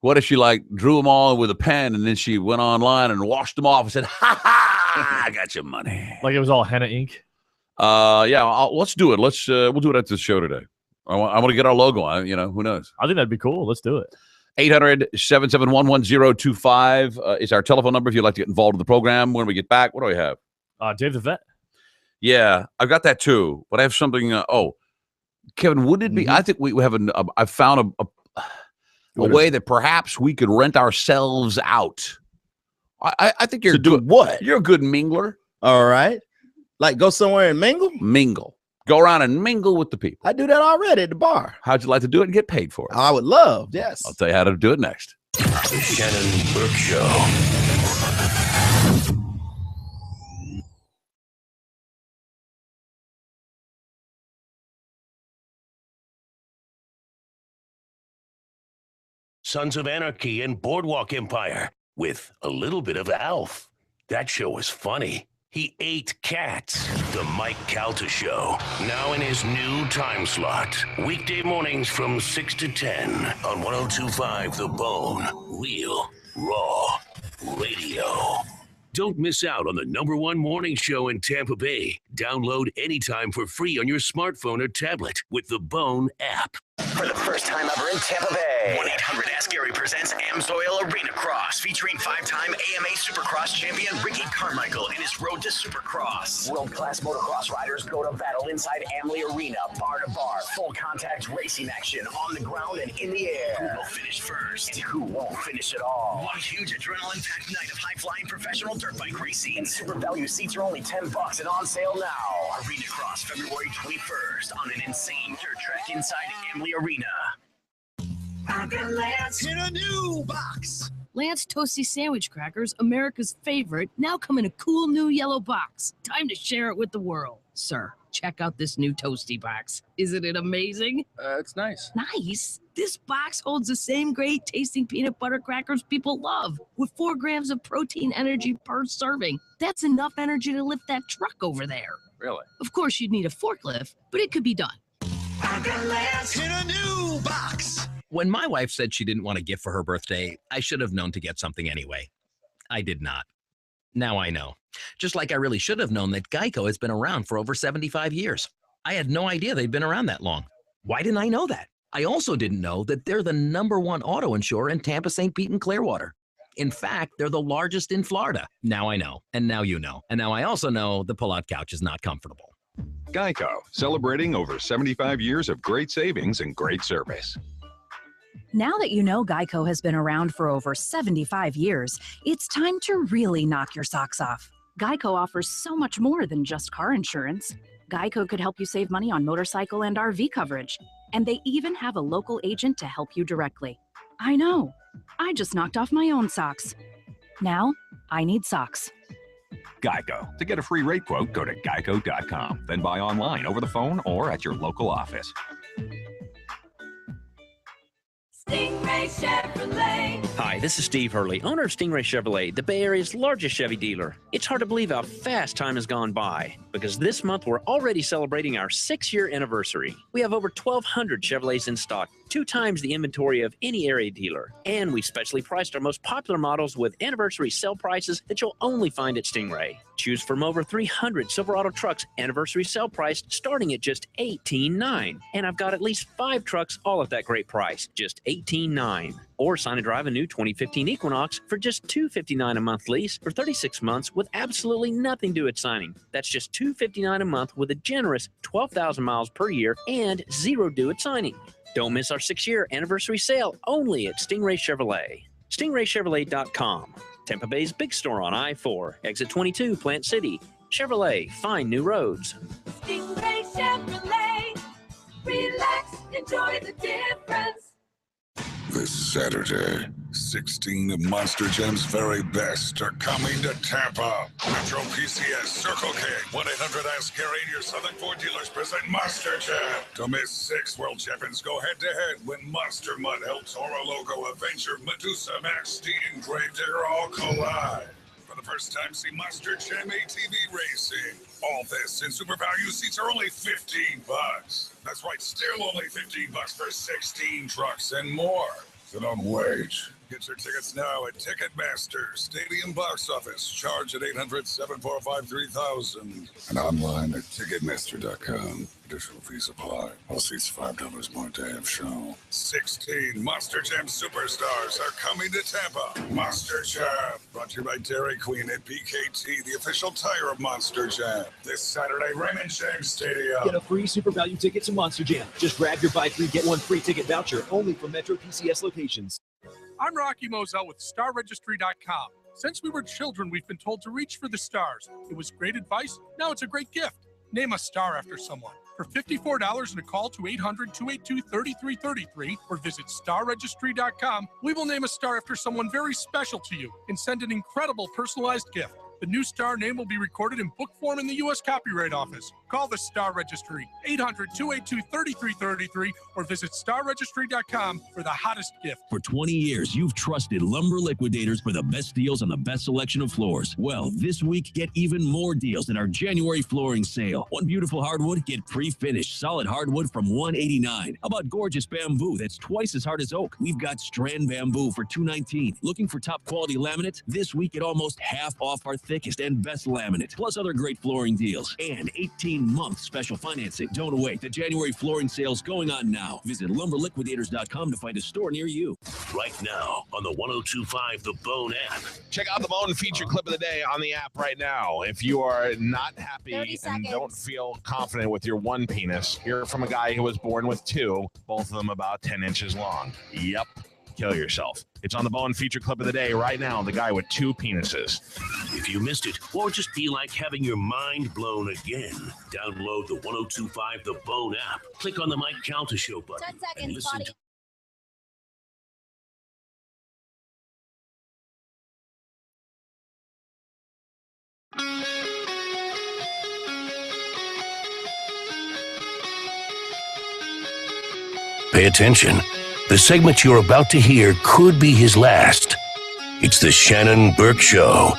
What if she drew them all with a pen and then she went online and washed them off and said, "Ha ha! I got your money." Like it was all henna ink. Yeah. Let's do it. We'll do it at this show today. I want to get our logo on. Who knows? I think that'd be cool. Let's do it. 800-771-1025 is our telephone number if you'd like to get involved in the program. When we get back, what do we have? Dave the Vet. Yeah, I've got that too. But I have something. Kevin, would it be? I think we have I found a way that perhaps we could rent ourselves out. I think you're do what? You're a good mingler. All right. Like go somewhere and mingle? Mingle. Go around and mingle with the people. I do that already at the bar. How'd you like to do it and get paid for it? I would love, yes. I'll tell you how to do it next. The Shannon Burke Show. Sons of Anarchy and Boardwalk Empire with a little bit of Alf. That show was funny. He ate cats. The Mike Calta Show, now in his new time slot. Weekday mornings from 6 to 10 on 102.5 The Bone. Real, raw, radio. Don't miss out on the #1 morning show in Tampa Bay. Download anytime for free on your smartphone or tablet with the Bone app. For the first time ever in Tampa Bay, 1-800-ASK-GARY presents AMSOIL Arena Cross, featuring 5-time AMA Supercross champion Ricky Carmichael in his road to Supercross. World-class motocross riders go to battle inside Amalie Arena, bar to bar, full contact racing action on the ground and in the air. Who will finish first and who won't finish at all? One huge adrenaline-packed night of high-flying professional dirt bike racing. And super value seats are only $10 and on sale now. Arena Cross, February 21st on an insane dirt track inside Amalie Arena. I got Lance in a new box. Lance Toasty Sandwich Crackers, America's favorite, now come in a cool new yellow box. Time to share it with the world. Sir, check out this new Toasty box. Isn't it amazing? It's nice. Nice? This box holds the same great tasting peanut butter crackers people love, with 4 grams of protein energy per serving. That's enough energy to lift that truck over there. Really? Of course, you'd need a forklift, but it could be done. I got Lance in a new box. When my wife said she didn't want a gift for her birthday, I should have known to get something anyway. I did not. Now I know. Just like I really should have known that Geico has been around for over 75 years. I had no idea they'd been around that long. Why didn't I know that? I also didn't know that they're the #1 auto insurer in Tampa, St. Pete, and Clearwater. In fact, they're the largest in Florida. Now I know, and now you know. And now I also know the pull-out couch is not comfortable. Geico, celebrating over 75 years of great savings and great service. Now that you know Geico has been around for over 75 years, it's time to really knock your socks off. Geico offers so much more than just car insurance. Geico could help you save money on motorcycle and RV coverage. And they even have a local agent to help you directly. I know. I just knocked off my own socks. Now, I need socks. Geico. To get a free rate quote, go to geico.com. Then buy online, over the phone, or at your local office. Stingray Chevrolet. Hi, this is Steve Hurley, owner of Stingray Chevrolet, the Bay Area's largest Chevy dealer. It's hard to believe how fast time has gone by, because this month we're already celebrating our 6-year anniversary. We have over 1,200 Chevrolets in stock, 2 times the inventory of any area dealer. And we specially priced our most popular models with anniversary sale prices that you'll only find at Stingray. Choose from over 300 Silverado trucks, anniversary sale price starting at just $18,900. And I've got at least 5 trucks, all at that great price, just $18,900. Or sign and drive a new 2015 Equinox for just $259 a month lease for 36 months with absolutely nothing due at signing. That's just $259 a month with a generous 12,000 miles per year and 0 due at signing. Don't miss our 6-year anniversary sale only at Stingray Chevrolet. StingrayChevrolet.com. Tampa Bay's big store on I-4, exit 22, Plant City. Chevrolet, find new roads. Stingray Chevrolet. Relax, enjoy the difference. This Saturday, 16 of Monster Jam's very best are coming to Tampa. Metro PCS, Circle K, 1-800-ASK-GARY, and your Southern Ford dealers present Monster Jam. Don't miss 6 world champions go head-to-head when Monster Mud, El Toro Loco, Avenger, Medusa, Max D, and Gravedigger all collide. For the first time, see Monster Jam ATV racing. All this and super value seats are only $15. That's right, still only $15 for 16 trucks and more. So don't wait. Get your tickets now at Ticketmaster, Stadium Box Office. Charge at 800-745-3000. And online at Ticketmaster.com. Additional fees apply. All seats $5 more day of show. 16 Monster Jam superstars are coming to Tampa. Monster Jam. Brought to you by Dairy Queen and BKT, the official tire of Monster Jam. This Saturday, Raymond James Stadium. Get a free super value ticket to Monster Jam. Just grab your buy 3, get 1 free ticket voucher only from Metro PCS locations. I'm Rocky Moselle with StarRegistry.com. Since we were children, we've been told to reach for the stars. It was great advice. Now it's a great gift. Name a star after someone. For $54 and a call to 800-282-3333 or visit StarRegistry.com, we will name a star after someone very special to you and send an incredible personalized gift. The new star name will be recorded in book form in the U.S. Copyright Office. Call the Star Registry, 800-282-3333, or visit starregistry.com for the hottest gift. For 20 years, you've trusted Lumber Liquidators for the best deals on the best selection of floors. Well, this week, get even more deals in our January flooring sale. One beautiful hardwood, get pre-finished solid hardwood from $189. How about gorgeous bamboo that's twice as hard as oak? We've got strand bamboo for $219. Looking for top quality laminate? This week, get almost half off our thickest and best laminate, plus other great flooring deals. And 18-month special financing. Don't wait. The January flooring sale's going on now. Visit lumberliquidators.com to find a store near you. Right now on the 102.5 The Bone app. Check out the Bone feature clip of the day on the app right now. If you are not happy and don't feel confident with your one penis, hear from a guy who was born with two, both of them about 10 inches long. Yep. Kill yourself. It's on the Bone feature clip of the day right now. The guy with two penises. If you missed it or just feel like having your mind blown again, download the 102.5 The Bone app. Click on the Mike Calta Show button 10 seconds, and listen to Pay attention. The segment you're about to hear could be his last. It's the Shannon Burke Show.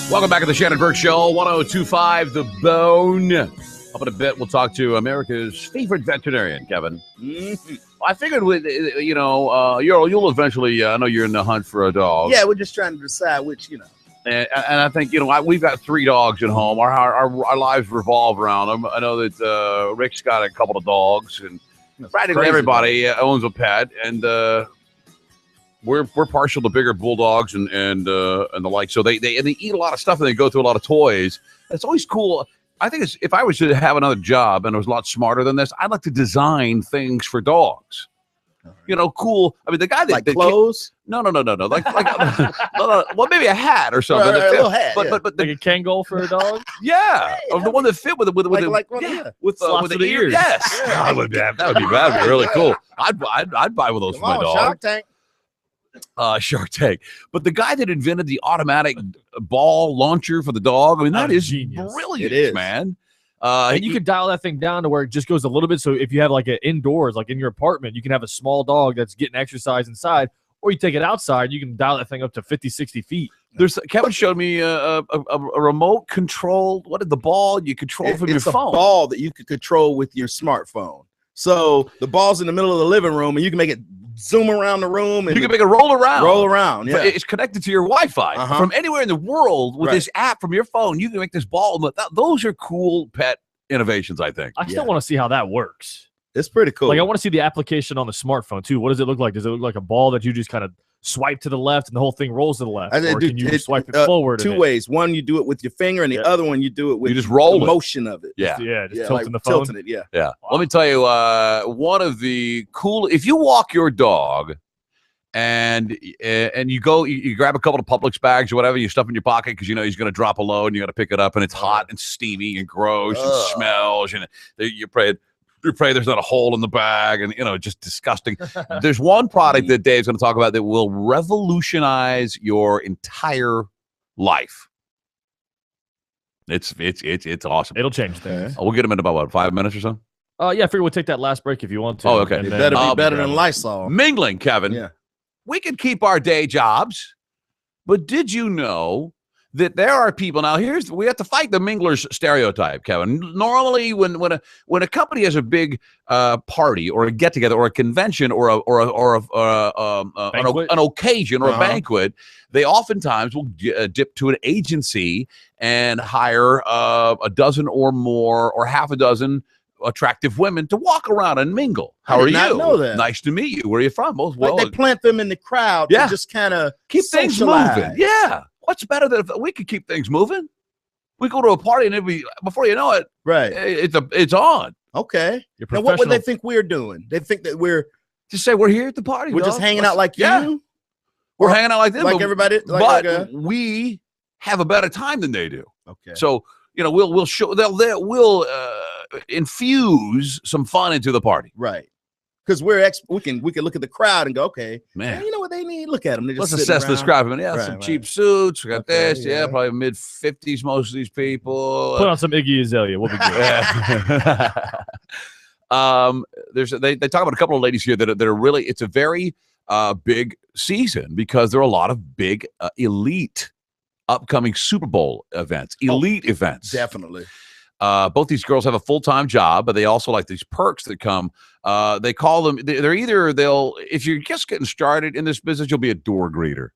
Welcome back to the Shannon Burke Show, 102.5 The Bone. Up in a bit, we'll talk to America's favorite veterinarian, Kevin. Mm-hmm. I figured with, you'll eventually, I know you're in the hunt for a dog. Yeah, we're just trying to decide which, And I think, we've got 3 dogs at home. Our lives revolve around them. I know that Rick's got a couple of dogs, and practically everybody owns a pet, and we're partial to bigger bulldogs and the like. So they eat a lot of stuff, and they go through a lot of toys. It's always cool. I think if I was to have another job and I was a lot smarter than this, I'd like to design things for dogs. Cool. I mean, the guy that clothes. No. Like well, maybe a hat or something. Right, a little hat, but like a Kangol for a dog. Yeah, or the one that fit with the ears. Yes, that would be really cool. I'd buy one of those for my dog. Shark Tank. Shark Tank. But the guy that invented the automatic ball launcher for the dog, I mean, that is genius. Brilliant, it is, man. And you can dial that thing down to where it just goes a little bit. So if you have like an indoors, like in your apartment, you can have a small dog that's getting exercise inside, or you take it outside, you can dial that thing up to 50, 60 feet. Kevin showed me a remote control. What is the ball you control from your phone? It's a ball that you could control with your smartphone. So the ball's in the middle of the living room, and you can make it zoom around the room. And you can make it roll around. Roll around, yeah. It's connected to your Wi-Fi from anywhere in the world with this app from your phone. You can make this ball. Those are cool pet innovations, I think. I still want to see how that works. It's pretty cool. Like, I want to see the application on the smartphone, too. What does it look like? Does it look like a ball that you just kind of swipe to the left and the whole thing rolls to the left? Or can you swipe it forward? Two ways. One, you do it with your finger, and the other one, you do it with just roll the motion of it. Yeah. Just tilting the phone. Tilting it, yeah. Yeah. Wow. Let me tell you, one of the cool, if you walk your dog and you go, you grab a couple of Publix bags or whatever, you stuff in your pocket because he's going to drop a load and you got to pick it up, and it's hot and steamy and gross and smells, and you pray there's not a hole in the bag, and just disgusting. There's one product that Dave's going to talk about that will revolutionize your entire life. It's awesome. It'll change things. We'll get him in about 5 minutes or so. Yeah, I figure we'll take that last break if you want to. Oh, okay. It better be better than Lysol. Mingling, Kevin. Yeah. We can keep our day jobs, but did you know that there are people now? We have to fight the minglers stereotype, Kevin. Normally, when a company has a big party or a get together or a convention or an occasion or a banquet, they oftentimes will dip to an agency and hire a dozen or more or half a dozen attractive women to walk around and mingle. How are you? I did not know that. Nice to meet you. Where are you from? Well, they plant them in the crowd to just kind of keep things moving. Yeah. What's better than if we could keep things moving? We go to a party and before you know it, right? It's on. Okay. Now, what would they think we're doing? They think that we're just say we're here at the party. We're just hanging out like you. We're hanging out like them, like everybody. But we have a better time than they do. Okay. So we'll show we'll infuse some fun into the party. Right. because we can look at the crowd and go, okay, man, you know what they need? Look at them. They're just let's assess this crowd. I mean, yeah, Right, some right. cheap suits. We got Okay, this. Yeah, probably mid-50s. Most of these people. Put on some Iggy Azalea. We'll be good. They talk about a couple of ladies here that are really. It's a very big season because there are a lot of big elite upcoming Super Bowl events, elite events. Definitely. Both these girls have a full-time job, but they also like these perks that come. They call them. If you're just getting started in this business, you'll be a door greeter.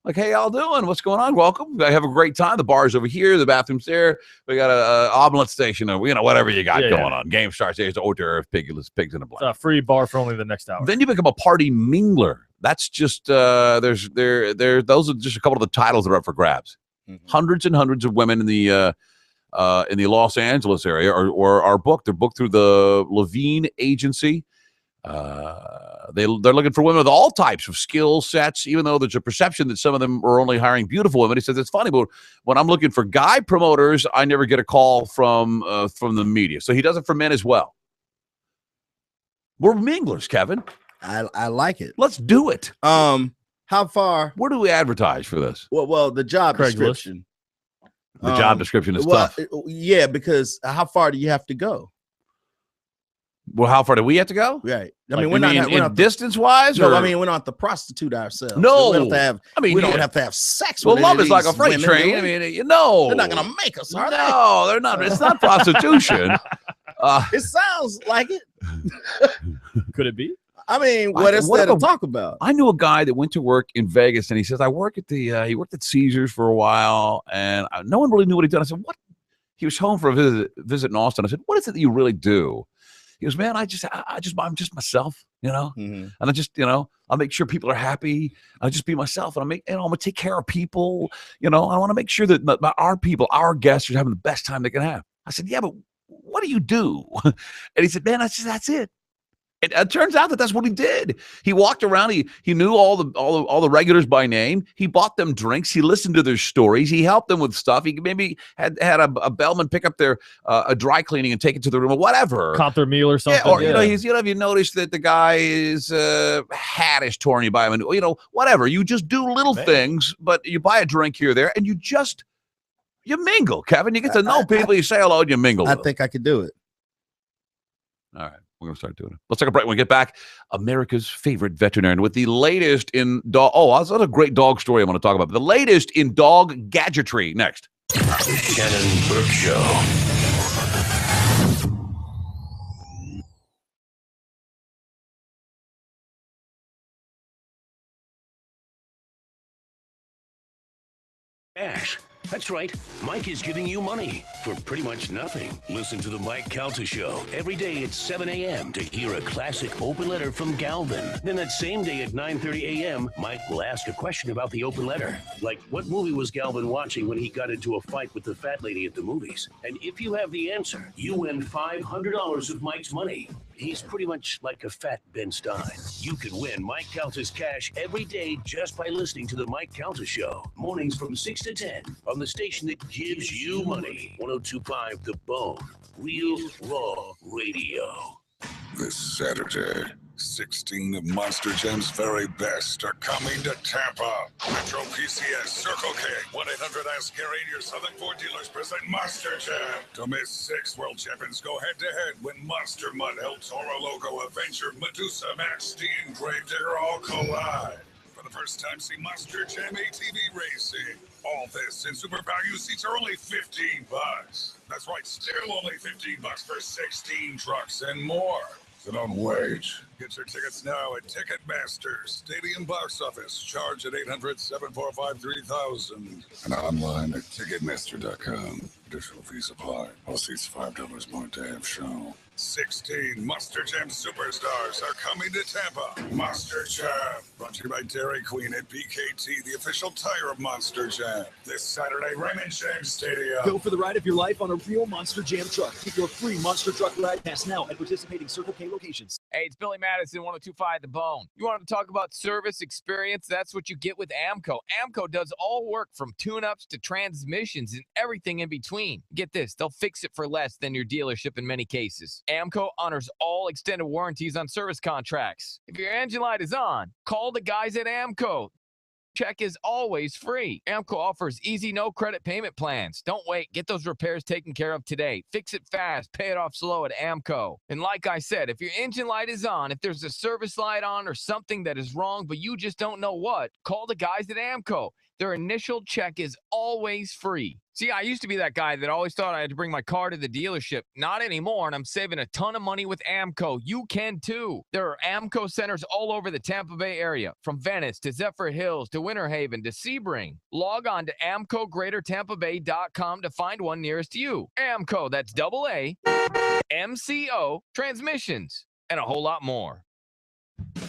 Like, hey, y'all doing? What's going on? Welcome. I have a great time. The bar's over here. The bathroom's there. We got a omelet station, or whatever you got going on. Game starts. There's hors d'oeuvre, pigs in a blanket. It's a free bar for only the next hour. Then you become a party mingler. That's just those are just a couple of the titles that are up for grabs. Mm-hmm. Hundreds and hundreds of women in the Los Angeles area are booked. They're booked through the Levine agency. They're looking for women with all types of skill sets, even though there's a perception that some of them are only hiring beautiful women. He says it's funny, but when I'm looking for guy promoters, I never get a call from the media. So he does it for men as well. We're minglers, Kevin. I like it. Let's do it. How far? Where do we advertise for this? Well, the job Craigslist. description. The job description is tough. Yeah, because how far do you have to go? Well, how far do we have to go? Right. I mean, we're not distance-wise. No, or? I mean, we're not to prostitute ourselves. No, we don't have to have. I mean, we don't have to have sex. Well, with love any is of like a these freight women, train. do I we? mean, no, They're not gonna make us, are they? No, they're not. It's not prostitution. It sounds like it. Could it be? I mean, what is there to talk about? I knew a guy that went to work in Vegas, and he says, I work at he worked at Caesars for a while, and no one really knew what he'd done. I said, what? He was home for a visit in Austin. I said, what is it that you really do? He goes, man, I'm just myself, and I just, I'll make sure people are happy. I'll just be myself, and I'm gonna take care of people. I want to make sure that our people, our guests, are having the best time they can have. I said, yeah, but what do you do? And he said, man, that's it. It turns out that's what he did. He walked around. He knew all the regulars by name. He bought them drinks. He listened to their stories. He helped them with stuff. He maybe had a bellman pick up their a dry cleaning and take it to the room or whatever. Caught their meal or something. Yeah, or have you noticed that the guy's hat is torn? You buy him whatever. You just do little things, but you buy a drink here or there, and you mingle, Kevin. You get to know people. You say hello and you mingle. I think I could do it. All right. We're going to start doing it. Let's take a break. When we get back, America's favorite veterinarian with the latest in dog. Oh, that's a great dog story I want to talk about. The latest in dog gadgetry next. The Shannon Burke Show. Ash. That's right. Mike is giving you money for pretty much nothing. Listen to the Mike Calta Show every day at 7 a.m. to hear a classic open letter from Galvin. Then that same day at 9:30 a.m., Mike will ask a question about the open letter. Like, what movie was Galvin watching when he got into a fight with the fat lady at the movies? And if you have the answer, you win $500 of Mike's money. He's pretty much like a fat Ben Stein. You can win Mike Calta's cash every day just by listening to the Mike Calta Show. Mornings from 6 to 10 on the station that gives you money. 102.5 The Bone. Real Raw Radio. This Saturday, 16 of Monster Jam's very best are coming to Tampa. Metro PCS, Circle K, 1-800-ASK-GARY, and your Southern Ford dealers present Monster Jam. Don't miss 6 world champions go head-to-head when Monster Mud, El Toro Loco, Avenger, Medusa, Max, Stee, and Gravedigger all collide. For the first time, see Monster Jam ATV racing. All this and super value seats are only $15. That's right, still only $15 for 16 trucks and more. So don't wait. Get your tickets now at Ticketmaster, Stadium Box Office. Charge at 800-745-3000. And online at Ticketmaster.com. Additional fees apply. All seats $5 more day of show. 16 Monster Jam superstars are coming to Tampa. Monster Jam. Brought to you by Dairy Queen at BKT, the official tire of Monster Jam. This Saturday, Raymond James Stadium. Go for the ride of your life on a real Monster Jam truck. Get your free Monster Truck Ride Pass now at participating Circle K locations. Hey, it's Billy Madison, 102.5 The Bone. You want to talk about service experience? That's what you get with AMCO. AMCO does all work from tune-ups to transmissions and everything in between. Get this, they'll fix it for less than your dealership in many cases. Amco honors all extended warranties on service contracts. If your engine light is on, call the guys at Amco. Check is always free. Amco offers easy, no-credit payment plans. Don't wait. Get those repairs taken care of today. Fix it fast. Pay it off slow at Amco. And like I said, if your engine light is on, if there's a service light on or something that is wrong, but you just don't know what, call the guys at Amco. Their initial check is always free. See, I used to be that guy that always thought I had to bring my car to the dealership. Not anymore, and I'm saving a ton of money with Amco. You can too. There are Amco centers all over the Tampa Bay area, from Venice to Zephyr Hills to Winter Haven to Sebring. Log on to AmcoGreaterTampaBay.com to find one nearest you. Amco, that's AA-MCO Transmissions, and a whole lot more.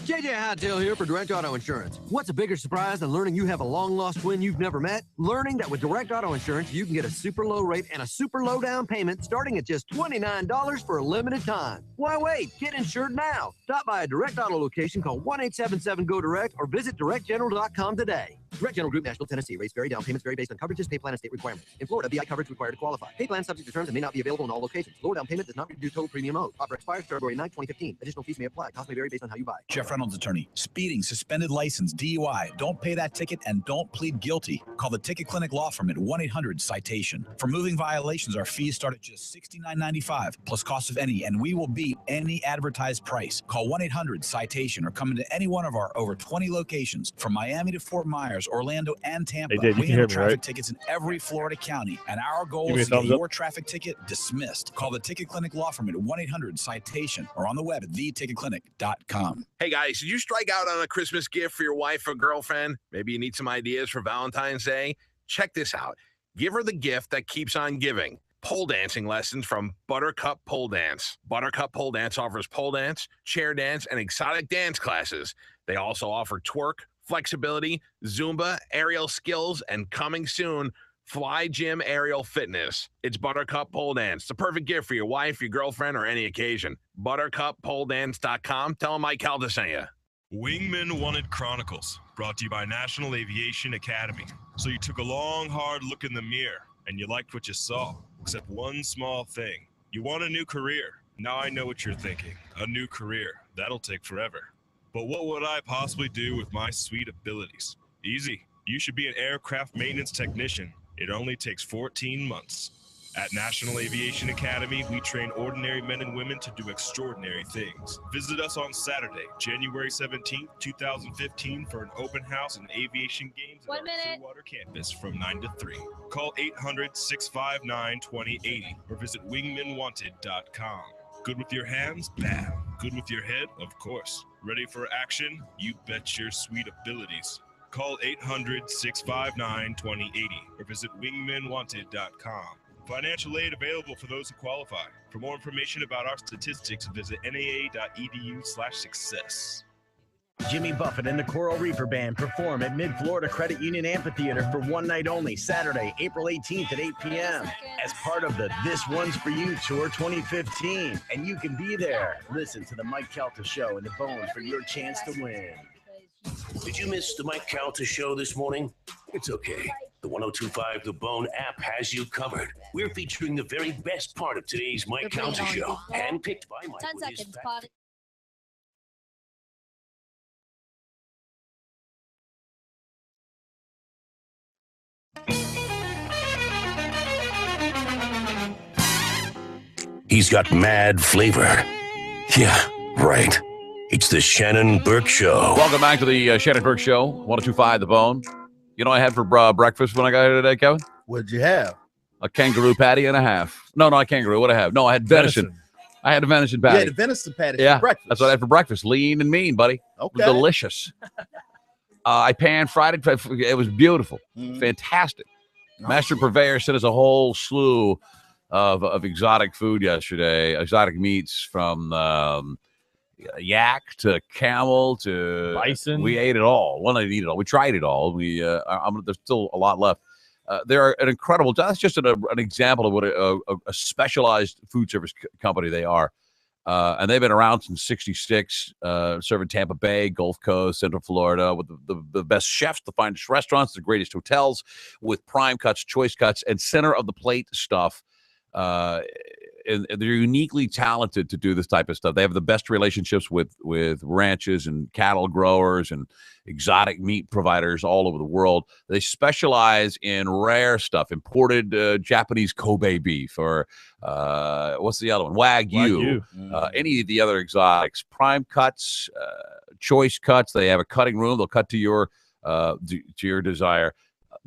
JJ Hightail here for Direct Auto Insurance. What's a bigger surprise than learning you have a long-lost twin you've never met? Learning that with Direct Auto Insurance, you can get a super low rate and a super low down payment starting at just $29 for a limited time. Why wait? Get insured now. Stop by a Direct Auto location, call 1-877-GO-DIRECT, or visit directgeneral.com today. Direct General Group, Nashville, Tennessee. Rates vary. Down payments vary based on coverages, pay plan, and state requirements. In Florida, BI coverage required to qualify. Pay plan subject to terms and may not be available in all locations. Lower down payment does not reduce total premium owed. Offer expires February 9, 2015. Additional fees may apply. Cost may vary based on how you buy. Jeff Reynolds, attorney. Speeding, suspended license, DUI. Don't pay that ticket and don't plead guilty. Call the Ticket Clinic Law Firm at 1-800-CITATION. For moving violations, our fees start at just $69.95 plus cost of any, and we will beat any advertised price. Call 1-800-CITATION or come into any one of our over 20 locations from Miami to Fort Myers, Orlando, and Tampa. Hey, Dave, you we can hear handle me, traffic right? tickets in every Florida county, and our goal Give me is a to get thumbs up. your traffic ticket dismissed. Call the Ticket Clinic Law Firm at 1-800-CITATION or on the web at theticketclinic.com. Hey guys, did you strike out on a Christmas gift for your wife or girlfriend? Maybe you need some ideas for Valentine's Day. Check this out. Give her the gift that keeps on giving. Pole dancing lessons from Buttercup Pole Dance. Buttercup Pole Dance offers pole dance, chair dance, and exotic dance classes. They also offer twerk, flexibility, Zumba, aerial skills, and coming soon, Fly Gym Aerial Fitness. It's Buttercup Pole Dance, the perfect gift for your wife, your girlfriend, or any occasion. ButtercupPoleDance.com. Tell them Mike Calda sent you. Wingman Wanted Chronicles, brought to you by National Aviation Academy. So you took a long, hard look in the mirror, and you liked what you saw, except one small thing. You want a new career. Now I know what you're thinking. A new career. That'll take forever. But what would I possibly do with my sweet abilities? Easy. You should be an aircraft maintenance technician. It only takes 14 months. At National Aviation Academy, we train ordinary men and women to do extraordinary things. Visit us on Saturday, January 17th, 2015 for an open house and aviation games at our Clearwater campus from 9 to 3. Call 800-659-2080 or visit wingmanwanted.com. Good with your hands? Bam. Good with your head? Of course. Ready for action? You bet your sweet abilities. Call 800-659-2080 or visit wingmanwanted.com. Financial aid available for those who qualify. For more information about our statistics, visit naa.edu/success. Jimmy Buffett and the Coral Reaper Band perform at Mid-Florida Credit Union Amphitheater for one night only, Saturday, April 18th at 8 p.m. as part of the This One's For You Tour 2015. And you can be there. Listen to the Mike Calta Show and The Bone for your chance to win. Did you miss the Mike Calta Show this morning? It's okay. The 102.5 The Bone app has you covered. We're featuring the very best part of today's Mike Calta Show, handpicked by Mike. 10 with his seconds, fact- pause. He's got mad flavor. Yeah, right. It's the Shannon Burke Show. Welcome back to the Shannon Burke Show, 102.5 The Bone. You know what I had for breakfast when I got here today, Kevin? What'd you have? A kangaroo patty and a half. No, not a kangaroo. What'd I have? No, I had venison. I had a venison patty. Yeah, the venison patty Yeah, for breakfast. that's what I had for breakfast. Lean and mean, buddy. Okay. Delicious. I pan-fried it. It was beautiful. Fantastic. Master Purveyor sent us a whole slew of exotic food yesterday. Exotic meats from yak to camel to bison. We ate it all. Well, I didn't eat it all. We tried it all. There's still a lot left. They're an incredible. That's just an example of what a specialized food service company they are. And they've been around since '66, serving Tampa Bay, Gulf Coast, Central Florida, with the best chefs, the finest restaurants, the greatest hotels, with prime cuts, choice cuts, and center of the plate stuff. and they're uniquely talented to do this type of stuff. They have the best relationships with ranches and cattle growers and exotic meat providers all over the world. They specialize in rare stuff, imported Japanese Kobe beef, or what's the other one? Wagyu. Any of the other exotics, prime cuts, choice cuts. They have a cutting room. They'll cut to your desire.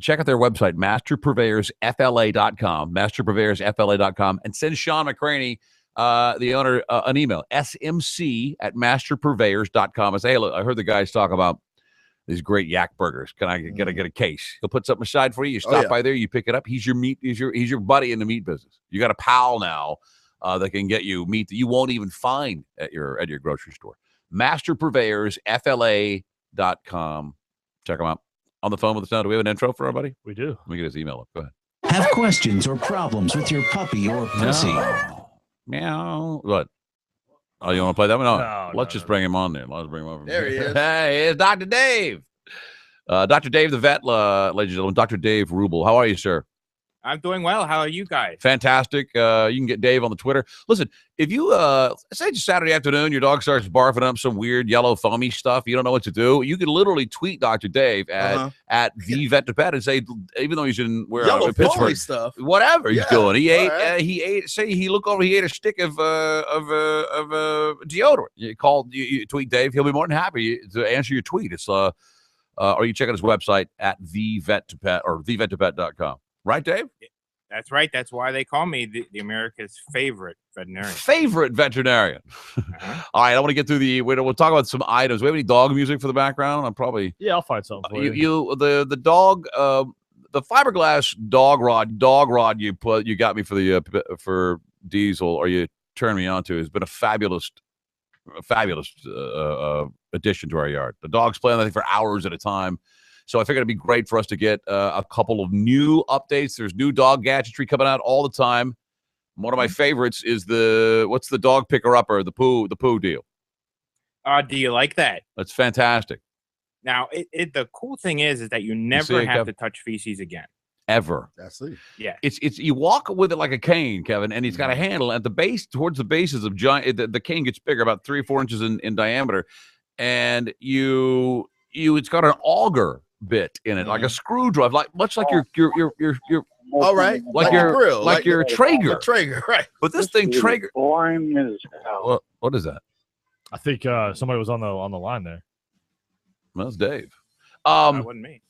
Check out their website, masterpurveyorsfla.com, masterpurveyorsfla.com, and send Sean McCraney, the owner, an email, smc@masterpurveyors.com, and say, hey, look, I heard the guys talk about these great yak burgers. Can I get a case? He'll put something aside for you. You stop by there, you pick it up. He's your buddy in the meat business. You got a pal now that can get you meat that you won't even find at your grocery store. masterpurveyorsfla.com. Check them out. On the phone with us now. Do we have an intro for everybody? We do. Let me get his email up. Go ahead. Have questions or problems with your puppy or pussy? Meow. What? Oh, you want to play that one? No, let's just bring him on there. Let's bring him over. There he is. Hey, it's Dr. Dave. Dr. Dave the vet, ladies and gentlemen. Dr. Dave Rubel. How are you, sir? I'm doing well. How are you guys? Fantastic. You can get Dave on the Twitter. Listen, if you say it's Saturday afternoon, your dog starts barfing up some weird yellow foamy stuff, you don't know what to do, you can literally tweet Dr. Dave at the vet to pet and say, even though he's in yellow Pittsburgh foamy stuff, whatever he's doing, he ate. Say he looked over, he ate a stick of deodorant. You tweet Dave, he'll be more than happy to answer your tweet. It's or you check out his website at the vet to pet or thevettopet.com. Right, Dave? That's right. That's why they call me the America's favorite veterinarian. Favorite veterinarian. All right, I want to get through we'll talk about some items. We have any dog music for the background? I'm probably. Yeah, I'll find something for you. The dog, the fiberglass dog rod you got me for Diesel, or you turned me on to, has been a fabulous addition to our yard. The dogs play on that thing for hours at a time. So I figured it'd be great for us to get a couple of new updates. There's new dog gadgetry coming out all the time. One of my favorites is what's the dog picker upper, the poo deal. Do you like that? That's fantastic. Now, the cool thing is that you never have to touch feces again. Ever. That's it. Yeah. It's you walk with it like a cane, Kevin, and he's got a handle at the base, towards the bases of giant. The cane gets bigger, about 3 or 4 inches in diameter, and it's got an auger bit in it, like a screwdriver, much like your all right, like your grill, like your Traeger. Traeger, right? But this thing Traeger. Boring as hell. What is that? I think somebody was on the line there. Well, that's Dave. That wasn't me.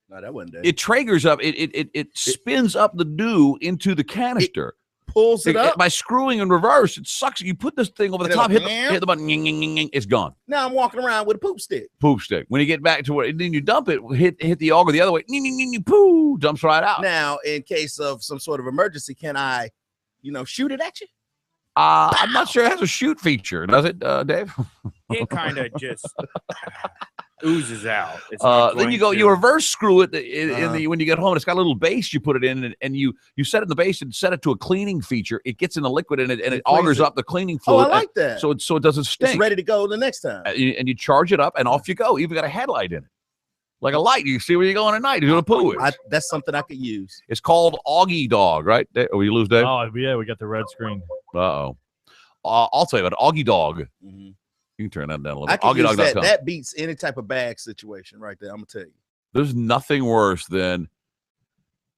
No, that wasn't Dave. It Traegers up. It spins up the dew into the canister. Pulls it up by screwing in reverse. It sucks. You put this thing over the top, hit the button, it's gone. Now I'm walking around with a poop stick. When you get back to where, then you dump it, hit the auger the other way, poo, dumps right out. Now, in case of some sort of emergency, can I, shoot it at you? I'm not sure it has a shoot feature, does it, Dave? It kind of just oozes out. Then you reverse screw it when you get home. It's got a little base you put it in, and you set it in the base and set it to a cleaning feature. It gets in the liquid and it augers up the cleaning fluid. I like that. So it doesn't stink. It's ready to go the next time. And you charge it up, and off you go. You've got a headlight in it, like a light. You see where you're going at night. You're gonna poo it. That's something I could use. It's called Augie Dog, right? Oh, we lose Dave. Oh yeah, we got the red screen. Uh-oh. I'll tell you about Augie Dog. You can turn that down a little bit. I can use that. That beats any type of bag situation right there. I'm gonna tell you. There's nothing worse than,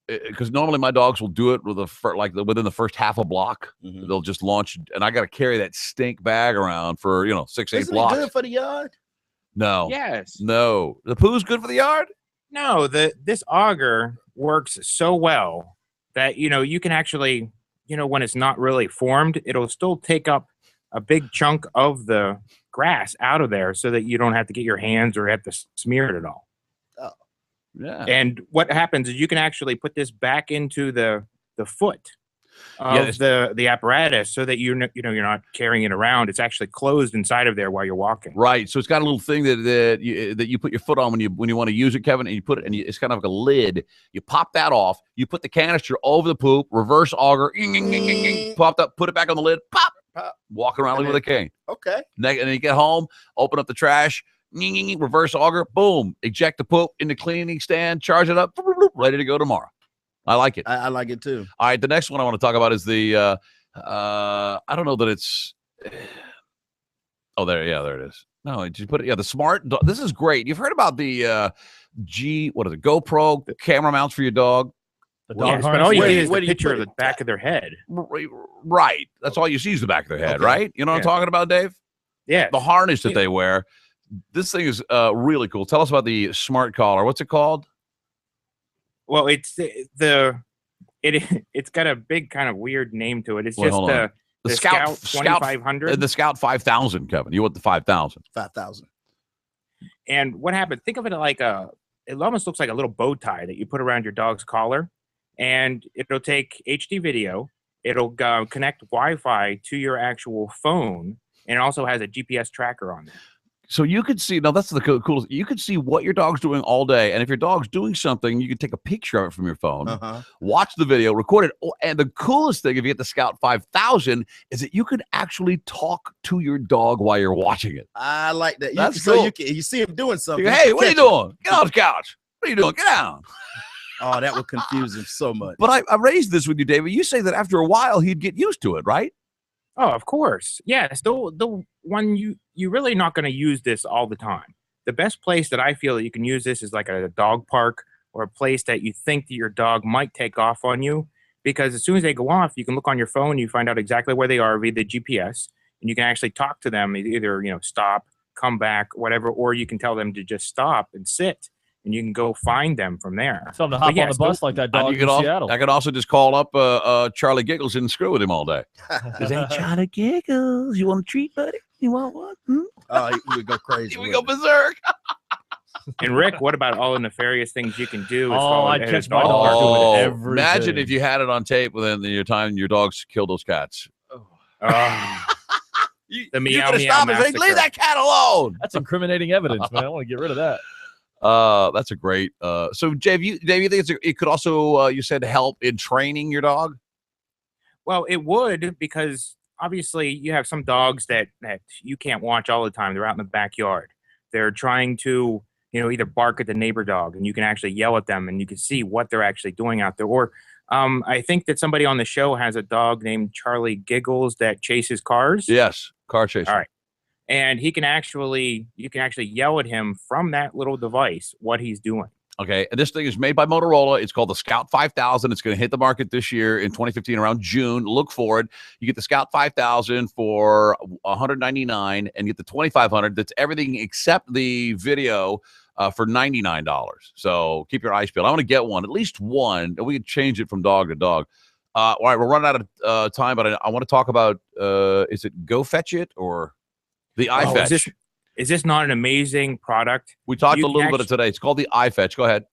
because normally my dogs will do it with within the first half a block. They'll just launch, and I got to carry that stink bag around for 6-8 Isn't blocks. it good for the yard? No. Yes. No. The poo's good for the yard? No. This auger works so well that you can actually, when it's not really formed, it'll still take up a big chunk of the grass out of there so that you don't have to get your hands or have to smear it at all. Oh, yeah. And what happens is you can actually put this back into the foot of the apparatus so that you're not carrying it around. It's actually closed inside of there while you're walking. Right. So it's got a little thing that you put your foot on when you want to use it, Kevin, and you put it, and it's kind of like a lid. You pop that off. You put the canister over the poop, reverse auger, popped up, put it back on the lid, pop. Walk around with a cane. Okay. And then you get home, open up the trash, reverse auger, boom, eject the poop in the cleaning stand, charge it up, ready to go tomorrow. I like it. I like it too. All right, the next one I want to talk about is the I don't know that it's. Oh, there it is. No, just put it. Yeah, the smart. This is great. You've heard about the what is it? GoPro camera mounts for your dog. Yes, but all you see is the picture of the back of their head. Right. That's all you see is the back of their head, Okay. right? You know what I'm talking about, Dave? Yeah. The harness that they wear. This thing is really cool. Tell us about the smart collar. What's it called? Well, it's it's got a big kind of weird name to it. It's Wait, just hold on. the Scout 2500. The Scout 5000, Kevin. You want the 5000? 5,000. And what happened? Think of it like it almost looks like a little bow tie that you put around your dog's collar, and it'll take HD video. It'll connect Wi-Fi to your actual phone, and it also has a GPS tracker on it. So you could see, now that's the coolest. You could see what your dog's doing all day. And if your dog's doing something, you can take a picture of it from your phone, watch the video, record it. Oh, and the coolest thing, if you get the Scout 5000, is that you could actually talk to your dog while you're watching it. I like that. That's so cool. you see him doing something. You go, hey, what are you doing? Get off the couch. What are you doing? Get down. Oh, that would confuse him so much. But I raised this with you, David. You say that after a while, he'd get used to it, right? Oh, of course. Yes. The one you're really not going to use this all the time. The best place that I feel that you can use this is like a dog park or a place that you think that your dog might take off on you, because as soon as they go off, you can look on your phone, you find out exactly where they are via the GPS, and you can actually talk to them, either, stop, come back, whatever, or you can tell them to just stop and sit, and you can go find them from there. Tell them to hop on the bus like that dog in Seattle. I could also just call up Charlie Giggles and screw with him all day. Hey, Charlie Giggles, you want a treat, buddy? You want one? Oh, he would go crazy. He would go berserk. And Rick, what about all the nefarious things you can do? I'd catch my dog doing everything. Imagine if you had it on tape within your time your dogs killed those cats. The meow gotta meow stop and say, massacre. leave that cat alone. That's incriminating evidence, man. I want to get rid of that. That's a great. So, Dave, you think it could also, you said, help in training your dog? Well, it would, because obviously you have some dogs that you can't watch all the time. They're out in the backyard. They're trying to, either bark at the neighbor dog, and you can actually yell at them, and you can see what they're actually doing out there. Or I think that somebody on the show has a dog named Charlie Giggles that chases cars. Yes, car chaser. All right. And you can actually yell at him from that little device what he's doing. Okay, and this thing is made by Motorola. It's called the Scout 5000. It's going to hit the market this year in 2015 around June. Look for it. You get the Scout 5000 for $199, and you get the 2500. That's everything except the video for $99. So keep your eyes peeled. I want to get one, at least one. We can change it from dog to dog. All right, we're running out of time, but I want to talk about is it Go Fetch It or the iFetch? Is this not an amazing product? We talked a little bit of today. It's called the iFetch. Go ahead.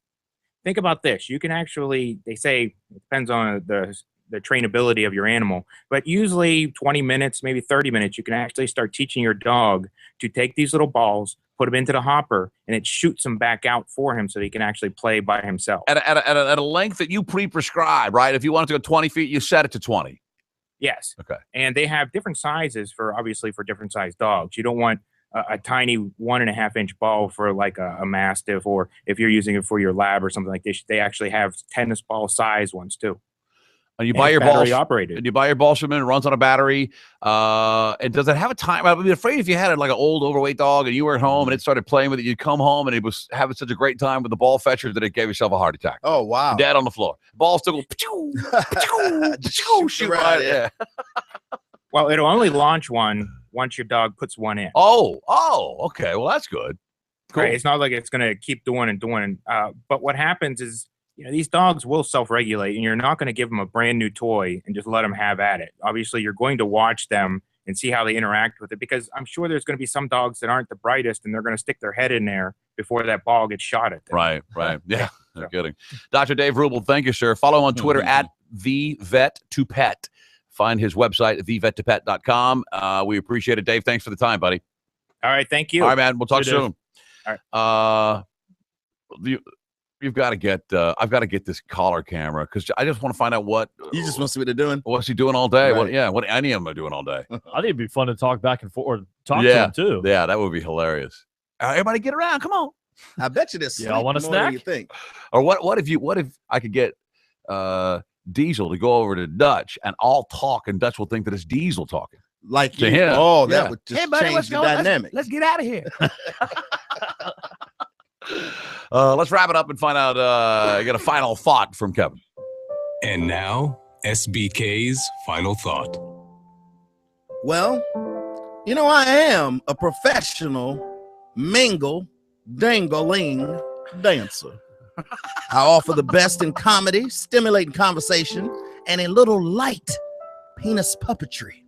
Think about this. You can actually, they say, it depends on the trainability of your animal, but usually 20 minutes, maybe 30 minutes, you can actually start teaching your dog to take these little balls, put them into the hopper, and it shoots them back out for him so he can actually play by himself. At a length that you pre-prescribe, right? If you want it to go 20 feet, you set it to 20. Yes. Okay. And they have different sizes for different size dogs. You don't want a tiny 1.5-inch ball for like a Mastiff, or if you're using it for your lab or something like this, they actually have tennis ball size ones too. And you buy your balls operated. And you buy your balls from it. It runs on a battery. And does it have a time? I'd be afraid if you had like an old overweight dog and you were at home and it started playing with it, you'd come home and it was having such a great time with the ball fetcher that it gave yourself a heart attack. Oh wow! Dead on the floor. Ball still go pachoo, pachoo, pachoo, shoot right. Yeah. Well, it'll only launch one once your dog puts one in. Oh, okay. Well, that's good. Cool. Right? It's not like it's going to keep doing and doing. But what happens is, these dogs will self-regulate, and you're not going to give them a brand new toy and just let them have at it. Obviously, you're going to watch them and see how they interact with it, because I'm sure there's going to be some dogs that aren't the brightest, and they're going to stick their head in there before that ball gets shot at them. Right. Yeah, no kidding. Dr. Dave Rubel, thank you, sir. Follow him on Twitter at TheVet2Pet. Find his website at thevet2pet.com. We appreciate it, Dave. Thanks for the time, buddy. All right, thank you. All right, man. We'll talk soon. All right. You've got to get. I've got to get this collar camera because I just want to find out what you just want to see what they're doing. What's he doing all day? Right. What any of them are doing all day. I think it'd be fun to talk back and forth, or talk to them too. Yeah, that would be hilarious. Everybody, get around! Come on. I bet you this. Y'all want a snack? You think? Or what if I could get Diesel to go over to Dutch, and I'll talk, and Dutch will think that it's Diesel talking. Like to you. him. Oh, that Yeah. would just Hey, buddy, change what's the going on? dynamic. Let's get out of here. Let's wrap it up and find out. Get a final thought from Kevin. And now, SBK's final thought. Well, you know, I am a professional dangling dancer. I offer the best in comedy, stimulating conversation, and a little light penis puppetry.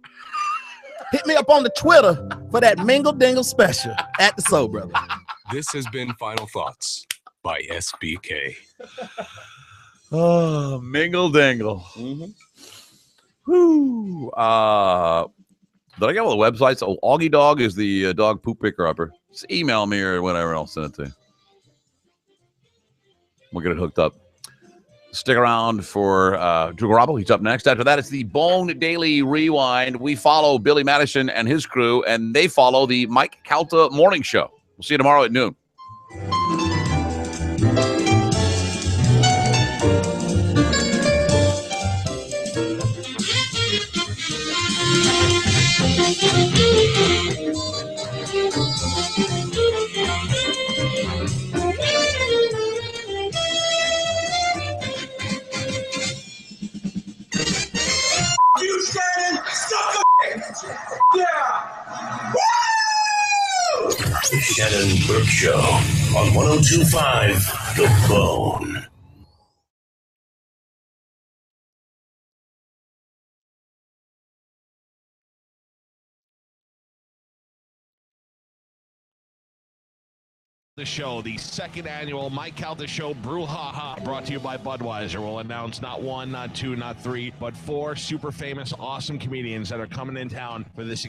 Hit me up on the Twitter for that Mingle Dingle special at the Soul Brother. This has been Final Thoughts by SBK. Oh, Mingle Dingle. Whoo. Did I get all the websites? Oh, Augie Dog is the dog poop picker upper. Just email me or whatever. I'll send it to you. We'll get it hooked up. Stick around for Drew Garabo. He's up next. After that, it's the Bone Daily Rewind. We follow Billy Madison and his crew, and they follow the Mike Calta Morning Show. We'll see you tomorrow at noon. You Shannon, suck a yeah. Woo! The Shannon Burke Show on 102.5 The Bone. The show, the second annual Mike Calta Show Brouhaha, brought to you by Budweiser. We'll announce not one, not two, not three, but four super famous, awesome comedians that are coming in town for this